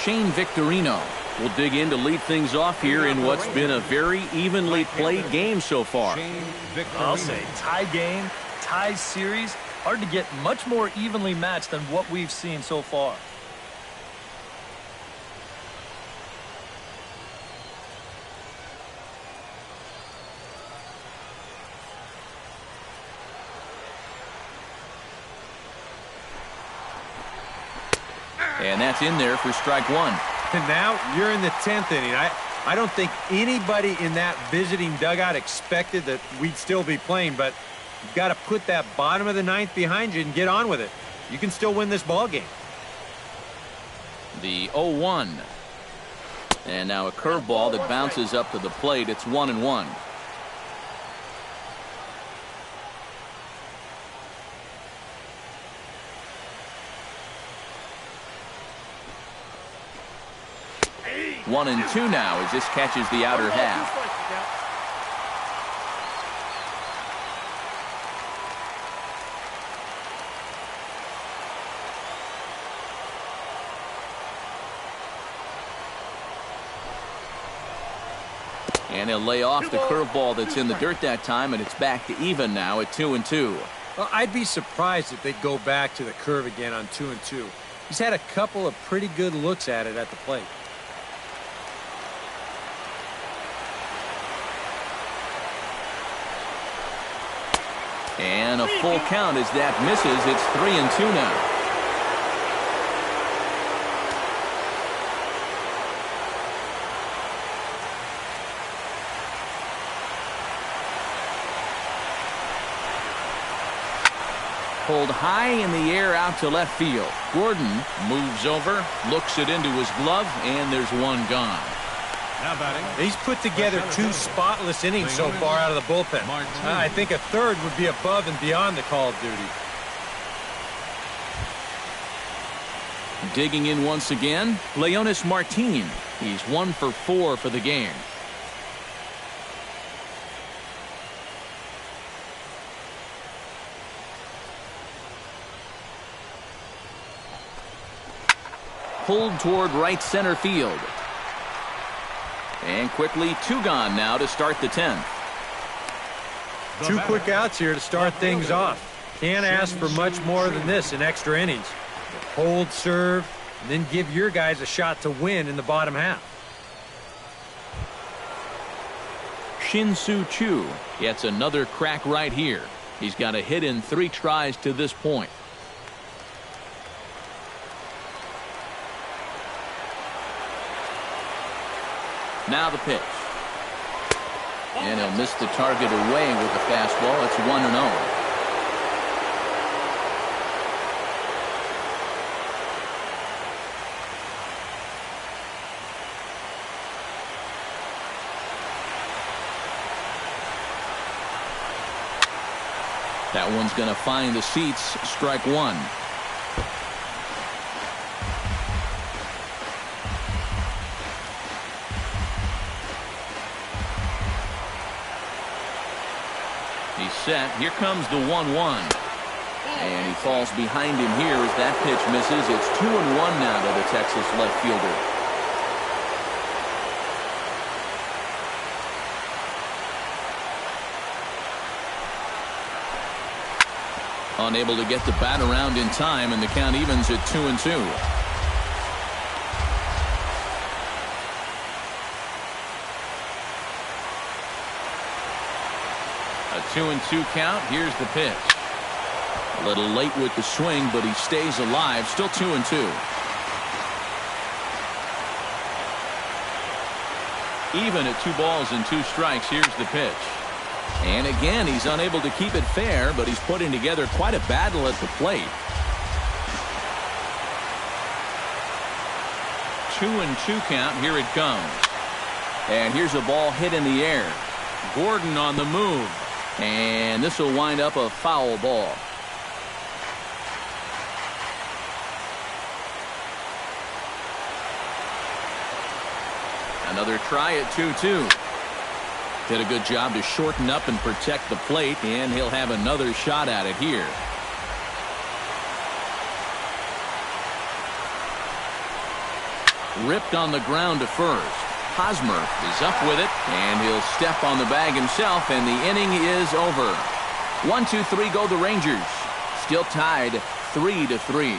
Shane Victorino will dig in to lead things off here in what's been a very evenly played game so far. I'll say tie game, tie series. Hard to get much more evenly matched than what we've seen so far. And that's in there for strike 1. And now you're in the 10th inning. I don't think anybody in that visiting dugout expected that we'd still be playing, but you've got to put that bottom of the 9th behind you and get on with it. You can still win this ball game. The 0-1. And now a curveball that bounces up to the plate. It's 1-1. One and 2 now as this catches the outer half. And he'll lay off the curveball that's in the dirt that time, and it's back to even now at 2-2. Well, I'd be surprised if they go back to the curve again on 2-2. He's had a couple of pretty good looks at it at the plate. And a full count as that misses. It's 3-2 now. Pulled high in the air out to left field. Gordon moves over, looks it into his glove, and there's one gone. Now batting. He's put together 2 spotless innings so far out of the bullpen. I think a third would be above and beyond the call of duty. Digging in once again, Leonis Martin. He's 1 for 4 for the game. Pulled toward right center field. And quickly 2 gone now to start the 10th. 2 quick outs here to start things off. Can't ask for much more than this in extra innings. Hold, serve, and then give your guys a shot to win in the bottom half. Shin-Soo Choo gets another crack right here. He's got a hit in 3 tries to this point. Now the pitch. And he'll miss the target away with the fastball. It's 1-0. That one's going to find the seats. Strike 1. He's set. Here comes the 1-1. And he falls behind him here as that pitch misses. It's 2-1 now to the Texas left fielder. Unable to get the bat around in time, and the count evens at 2-2. A 2-2 count. Here's the pitch. A little late with the swing, but he stays alive. Still 2-2. Even at 2 balls and 2 strikes. Here's the pitch. And again, he's unable to keep it fair, but he's putting together quite a battle at the plate. 2-2 count. Here it comes. And here's a ball hit in the air. Gordon on the move. And this will wind up a foul ball. Another try at 2-2. Did a good job to shorten up and protect the plate, and he'll have another shot at it here. Ripped on the ground to first. Hosmer is up with it, and he'll step on the bag himself, and the inning is over. 1-2-3 go the Rangers. Still tied 3-3.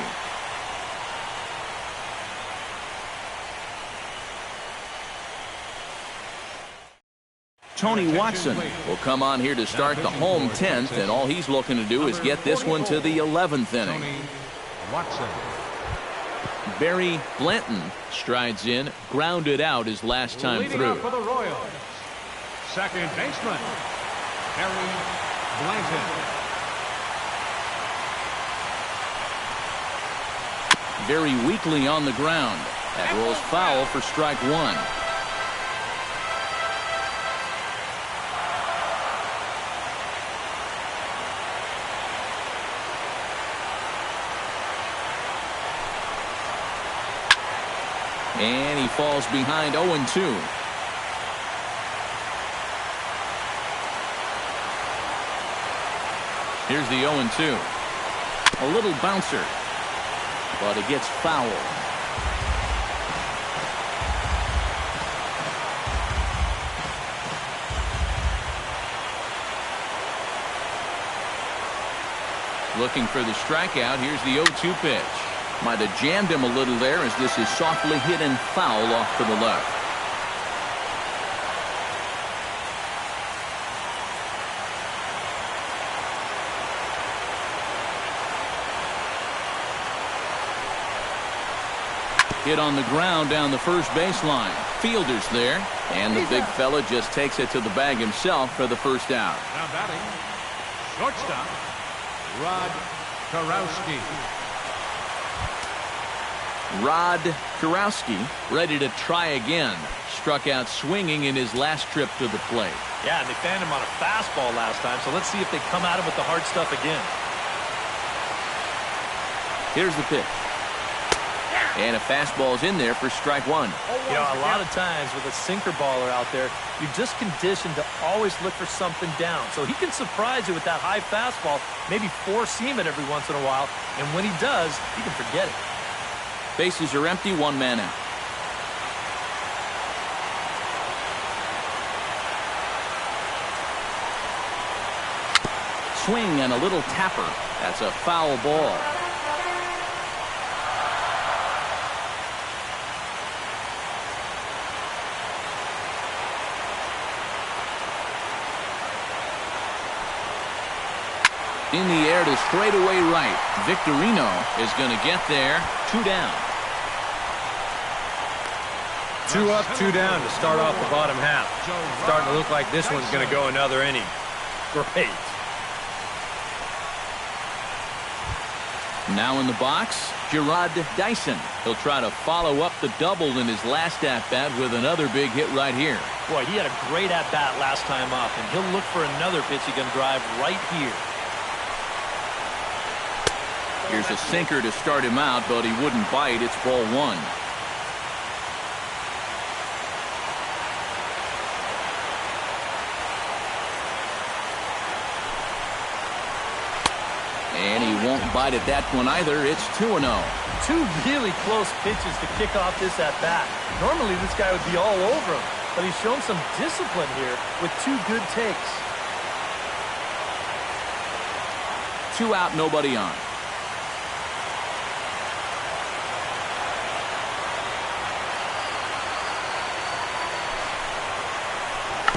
Tony Watson will come on here to start the home 10th, and all he's looking to do is get this one to the 11th inning. Watson. Barry Blanton strides in, grounded out his last time Leading through. up for the Royals, second baseman, Barry Blanton. Very weakly on the ground. That rolls foul for strike 1. And he falls behind 0-2. Here's the 0-2. A little bouncer, but it gets foul. Looking for the strikeout. Here's the 0-2 pitch. Might have jammed him a little there as this is softly hit and foul off to the left. Hit on the ground down the first baseline. Fielder's there, and the big fella just takes it to the bag himself for the first out. Now batting, shortstop, Rod Karowski. Rod Karowski ready to try again. Struck out swinging in his last trip to the plate. Yeah, and they fanned him on a fastball last time, so let's see if they come at him with the hard stuff again. Here's the pitch. And a fastball's in there for strike 1. You know, a lot of times with a sinker baller out there, you're just conditioned to always look for something down. So he can surprise you with that high fastball, maybe four-seam it every once in a while, and when he does, you can forget it. Bases are empty, 1 man out. swing and a little tapper. That's a foul ball. In the air to straightaway right. Victorino is going to get there. 2 down. 2 up, 2 down to start off the bottom half. Starting to look like this one's going to go another inning. Great. Now in the box, Gerard Dyson. He'll try to follow up the double in his last at-bat with another big hit right here. Boy, he had a great at-bat last time up, and he'll look for another pitch he can drive right here. Here's a sinker to start him out, but he wouldn't bite. It's ball 1. And he won't bite at that one either. It's 2-0. 2 really close pitches to kick off this at-bat. Normally this guy would be all over him, but he's shown some discipline here with 2 good takes. 2 out, nobody on.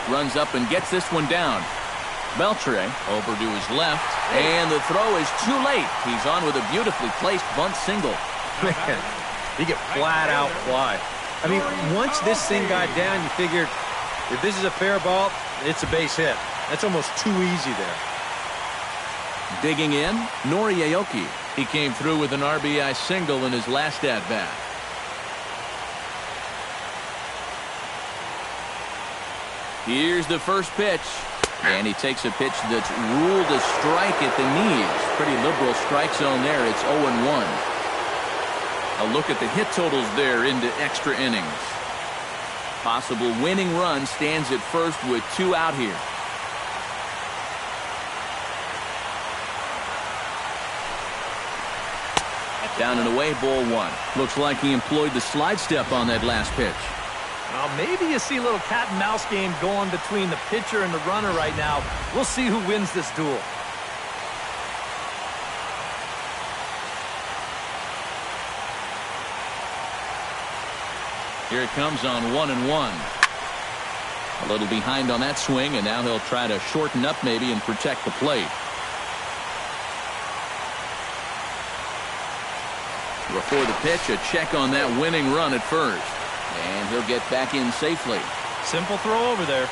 Runs up and gets this one down. Beltre over to his left, and the throw is too late. He's on with a beautifully placed bunt single. Man, he get flat out fly. I mean, once this thing got down, you figured if this is a fair ball, it's a base hit. That's almost too easy there. Digging in, Nori Aoki. He came through with an RBI single in his last at-bat. Here's the first pitch. And he takes a pitch that's ruled a strike at the knees. Pretty liberal strike zone there. It's 0-1. A look at the hit totals there into extra innings. Possible winning run stands at first with 2 out here. Down and away, ball 1. Looks like he employed the slide step on that last pitch. Well, maybe you see a little cat and mouse game going between the pitcher and the runner right now. We'll see who wins this duel. Here it comes on 1-1. A little behind on that swing, and now he'll try to shorten up maybe and protect the plate. Before the pitch, a check on that winning run at first. And he'll get back in safely. Simple throw over there.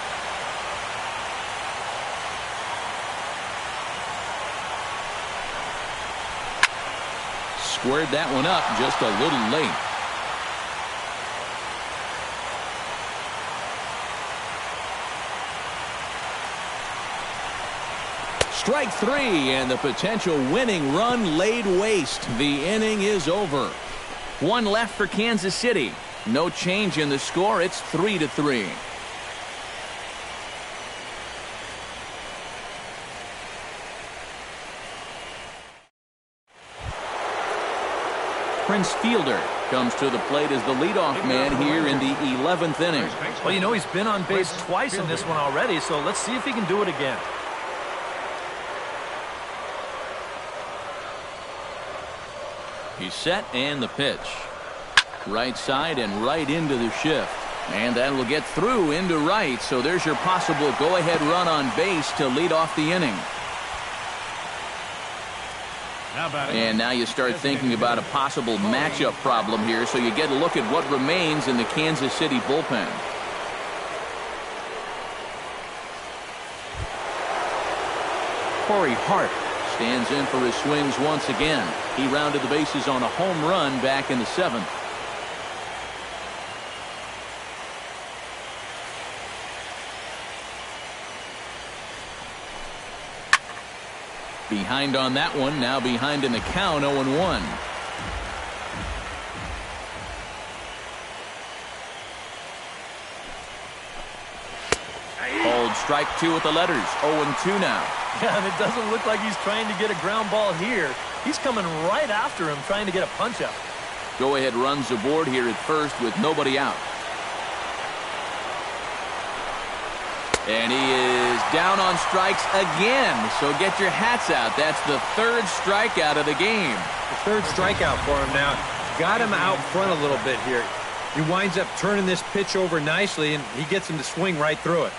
Squared that one up just a little late. Strike 3, and the potential winning run laid waste. The inning is over. 1 left for Kansas City. No change in the score. It's 3-3. Prince Fielder comes to the plate as the leadoff man here in the 11th inning. Well, you know, he's been on base twice in this one already, so let's see if he can do it again. He's set, and the pitch. Right side and right into the shift. And that will get through into right, so there's your possible go-ahead run on base to lead off the inning. And now you start thinking about a possible matchup problem here, so you get a look at what remains in the Kansas City bullpen. Corey Hart stands in for his swings once again. He rounded the bases on a home run back in the 7th. Behind on that one, now behind in the count, 0-1. Hold strike 2 with the letters, 0-2 now. Yeah, and it doesn't look like he's trying to get a ground ball here. He's coming right after him, trying to get a punch out. Go-ahead runs aboard here at first with nobody out. And he is down on strikes again. So get your hats out. That's the third strikeout of the game. The third strikeout for him now. Got him out front a little bit here. He winds up turning this pitch over nicely, and he gets him to swing right through it.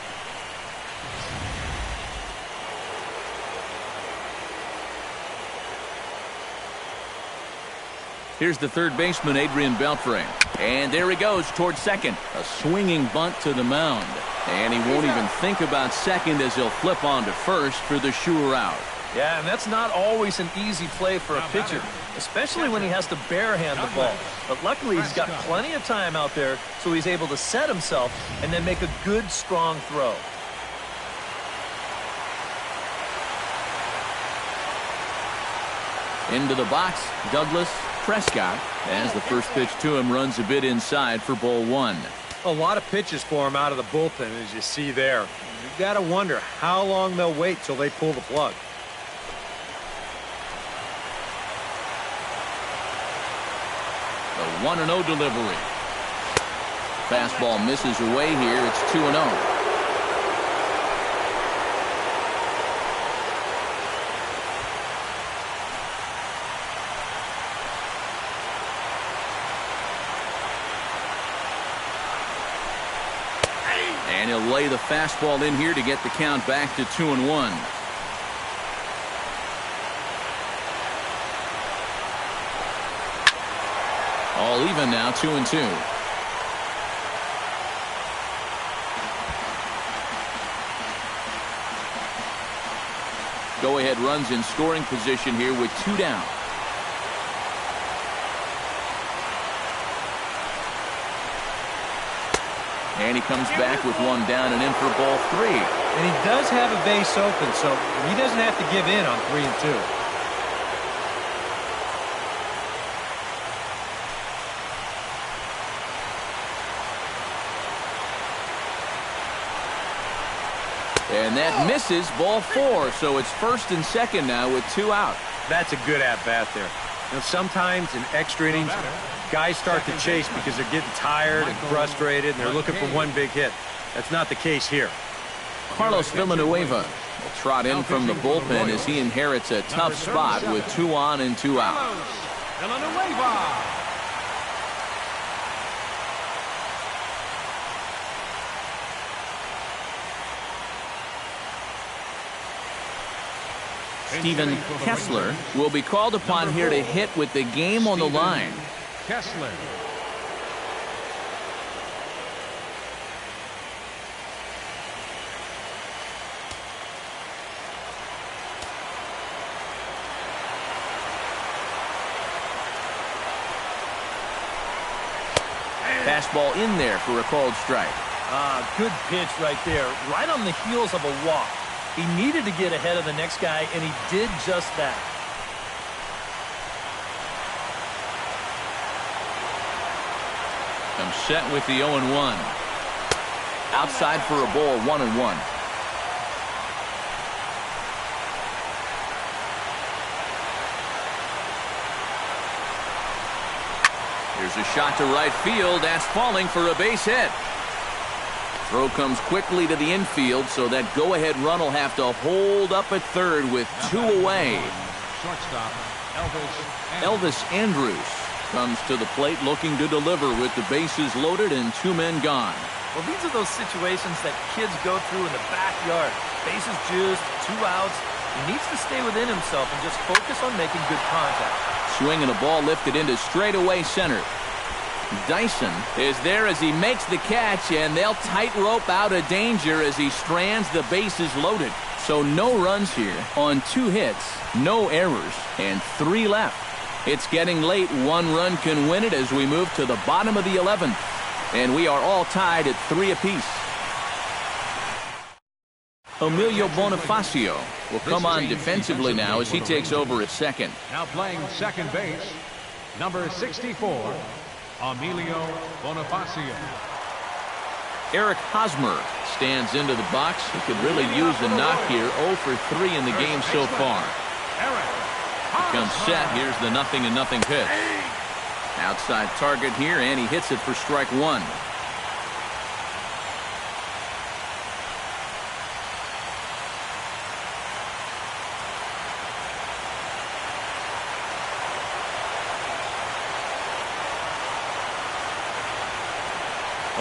Here's the third baseman, Adrian Beltre. And there he goes towards second. A swinging bunt to the mound. And he won't even think about second as he'll flip on to first for the sure out. Yeah, and that's not always an easy play for a pitcher, especially when he has to barehand the ball. But luckily, he's got plenty of time out there, so he's able to set himself and then make a good, strong throw. Into the box, Douglas Prescott, as the first pitch to him runs a bit inside for ball one. A lot of pitches for him out of the bullpen, as you see there. You've got to wonder how long they'll wait till they pull the plug. The 1-0 delivery. Fastball misses away here. It's 2-0. And he'll lay the fastball in here to get the count back to 2-1. All even now, 2-2. Go-ahead runs in scoring position here with 2 down. And he comes back with 1 down and in for ball 3. And he does have a base open, so he doesn't have to give in on 3 and 2. And that misses ball 4, so it's first and second now with 2 out. That's a good at-bat there. You know, sometimes in extra innings, guys start to chase because they're getting tired and frustrated, and they're looking for one big hit. That's not the case here. Carlos Villanueva will trot in from the bullpen as he inherits a tough spot with 2 on and 2 out. Villanueva. Steven Kessler will be called upon here to hit with the game on the line. Kessler. Fastball in there for a called strike. Good pitch right there, right on the heels of a walk. He needed to get ahead of the next guy, and he did just that. Comes set with the 0-1. Outside for a ball, 1-1. Here's a shot to right field. That's falling for a base hit. Throw comes quickly to the infield, so that go-ahead run will have to hold up at third with 2 away. Shortstop, Elvis Andrus comes to the plate looking to deliver with the bases loaded and 2 men gone. Well, these are those situations that kids go through in the backyard. Bases juiced, 2 outs. He needs to stay within himself and just focus on making good contact. Swing and a ball lifted into straightaway center. Dyson is there as he makes the catch, and they'll tightrope out of danger as he strands the bases loaded. So no runs here on 2 hits, no errors, and 3 left. It's getting late. 1 run can win it as we move to the bottom of the 11th. And we are all tied at 3 apiece. Emilio Bonifacio will come on defensively now as he takes over at second. now playing second base, number 64, Emilio Bonifacio. Eric Hosmer stands into the box. He could really use a knock here. 0 for 3 in the game so far. He comes set. Here's the 0-0 pitch. Outside target here, and he hits it for strike 1.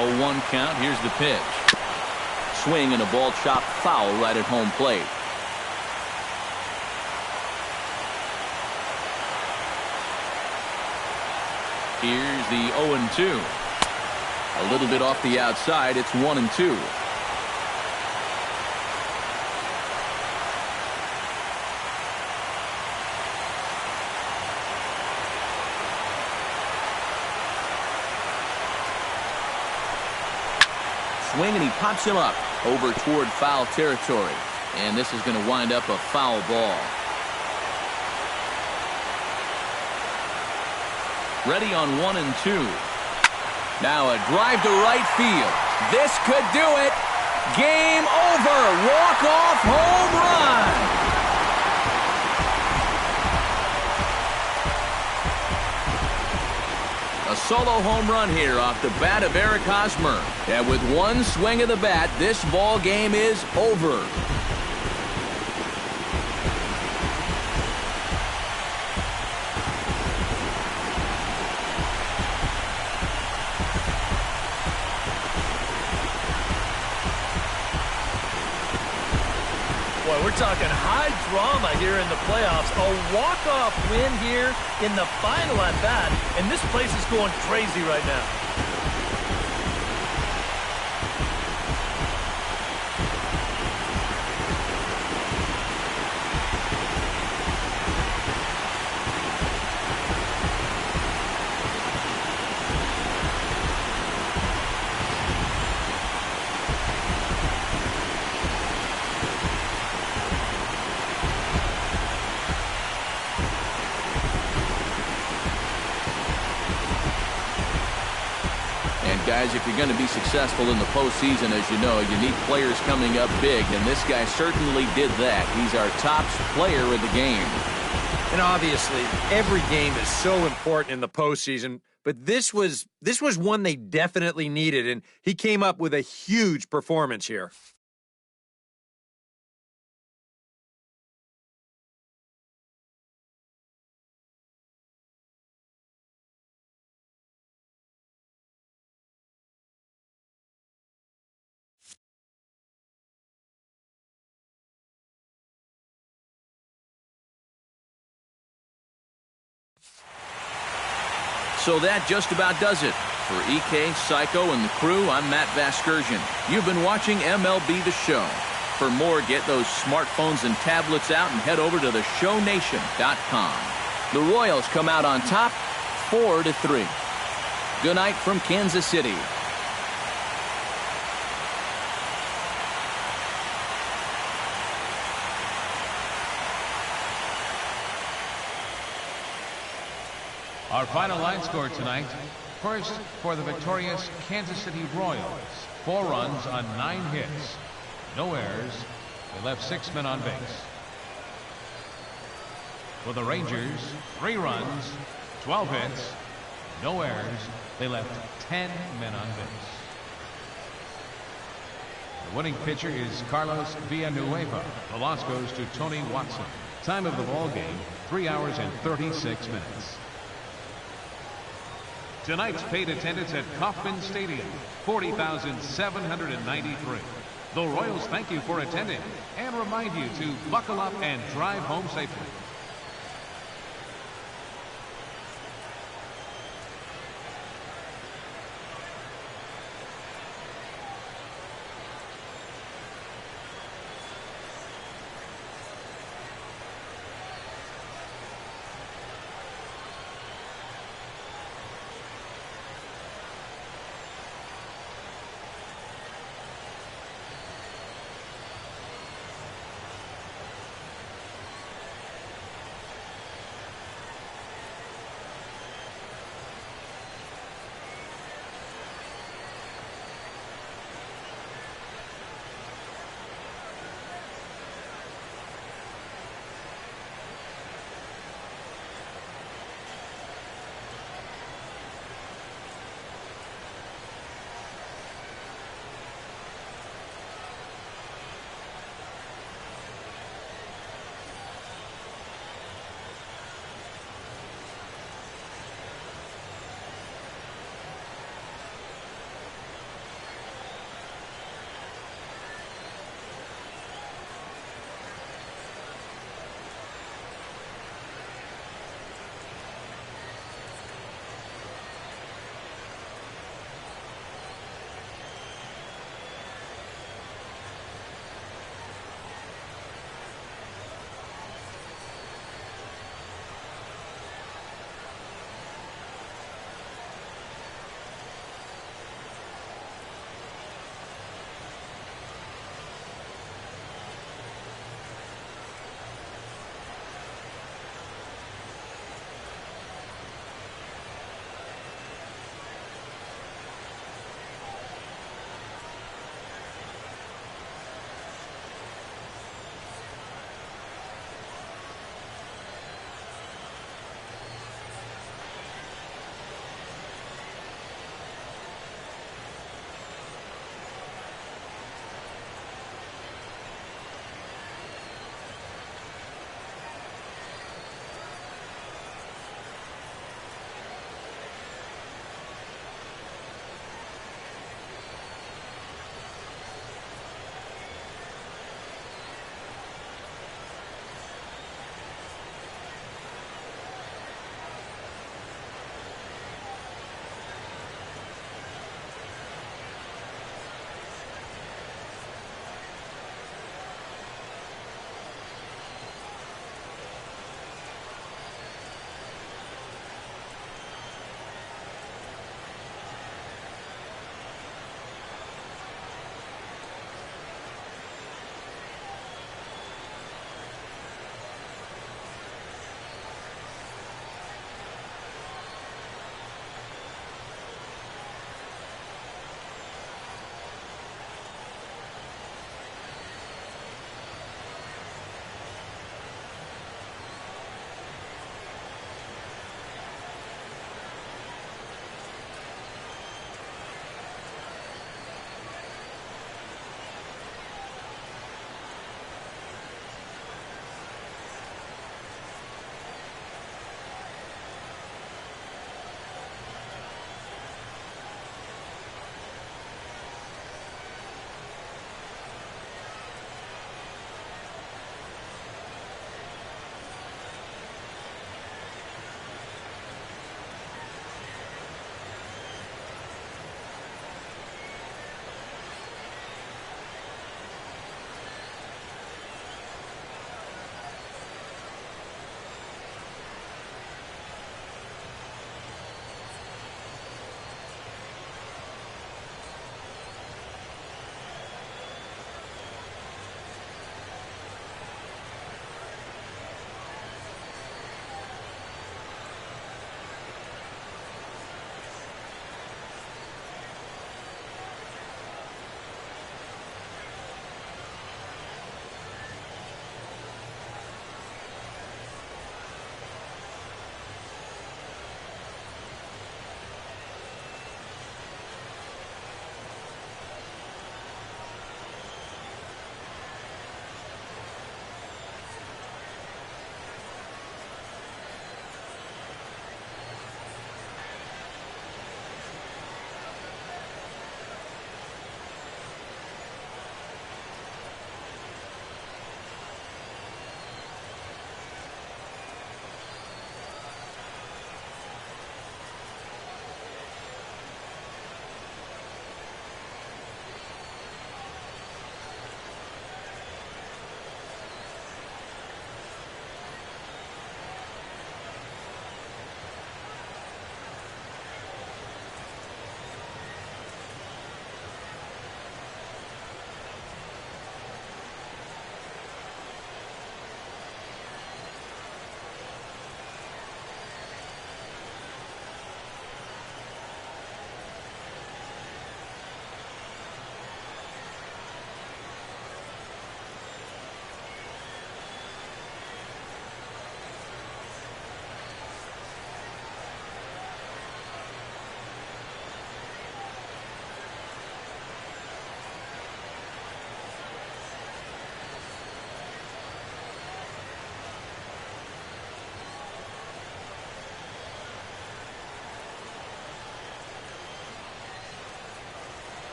0-1 count. Here's the pitch. Swing and a ball chopped foul right at home plate. Here's the 0-2. A little bit off the outside. It's 1-2. Swing, and he pops him up over toward foul territory. And this is going to wind up a foul ball. Ready on 1-2. Now a drive to right field. This could do it. Game over. Walk-off home run. A solo home run here off the bat of Eric Hosmer. And with one swing of the bat, this ball game is over. Boy, we're talking high drama here in the playoffs. A walk-off win here in the final at bat, and this place is going crazy right now. Guys, if you're going to be successful in the postseason, as you know, you need players coming up big, and this guy certainly did that. He's our top player of the game. And obviously, every game is so important in the postseason, but this was one they definitely needed, and he came up with a huge performance here. So that just about does it. For EK, Psycho, and the crew, I'm Matt Vasgersian. You've been watching MLB The Show. For more, get those smartphones and tablets out and head over to theshownation.com. The Royals come out on top 4-3. Good night from Kansas City. Our final line score tonight. First, for the victorious Kansas City Royals, 4 runs on 9 hits. No errors. They left 6 men on base. For the Rangers, 3 runs, 12 hits, no errors. They left 10 men on base. The winning pitcher is Carlos Villanueva. The loss goes to Tony Watson. Time of the ball game, 3 hours and 36 minutes. Tonight's paid attendance at Kauffman Stadium, 40,793. The Royals thank you for attending and remind you to buckle up and drive home safely.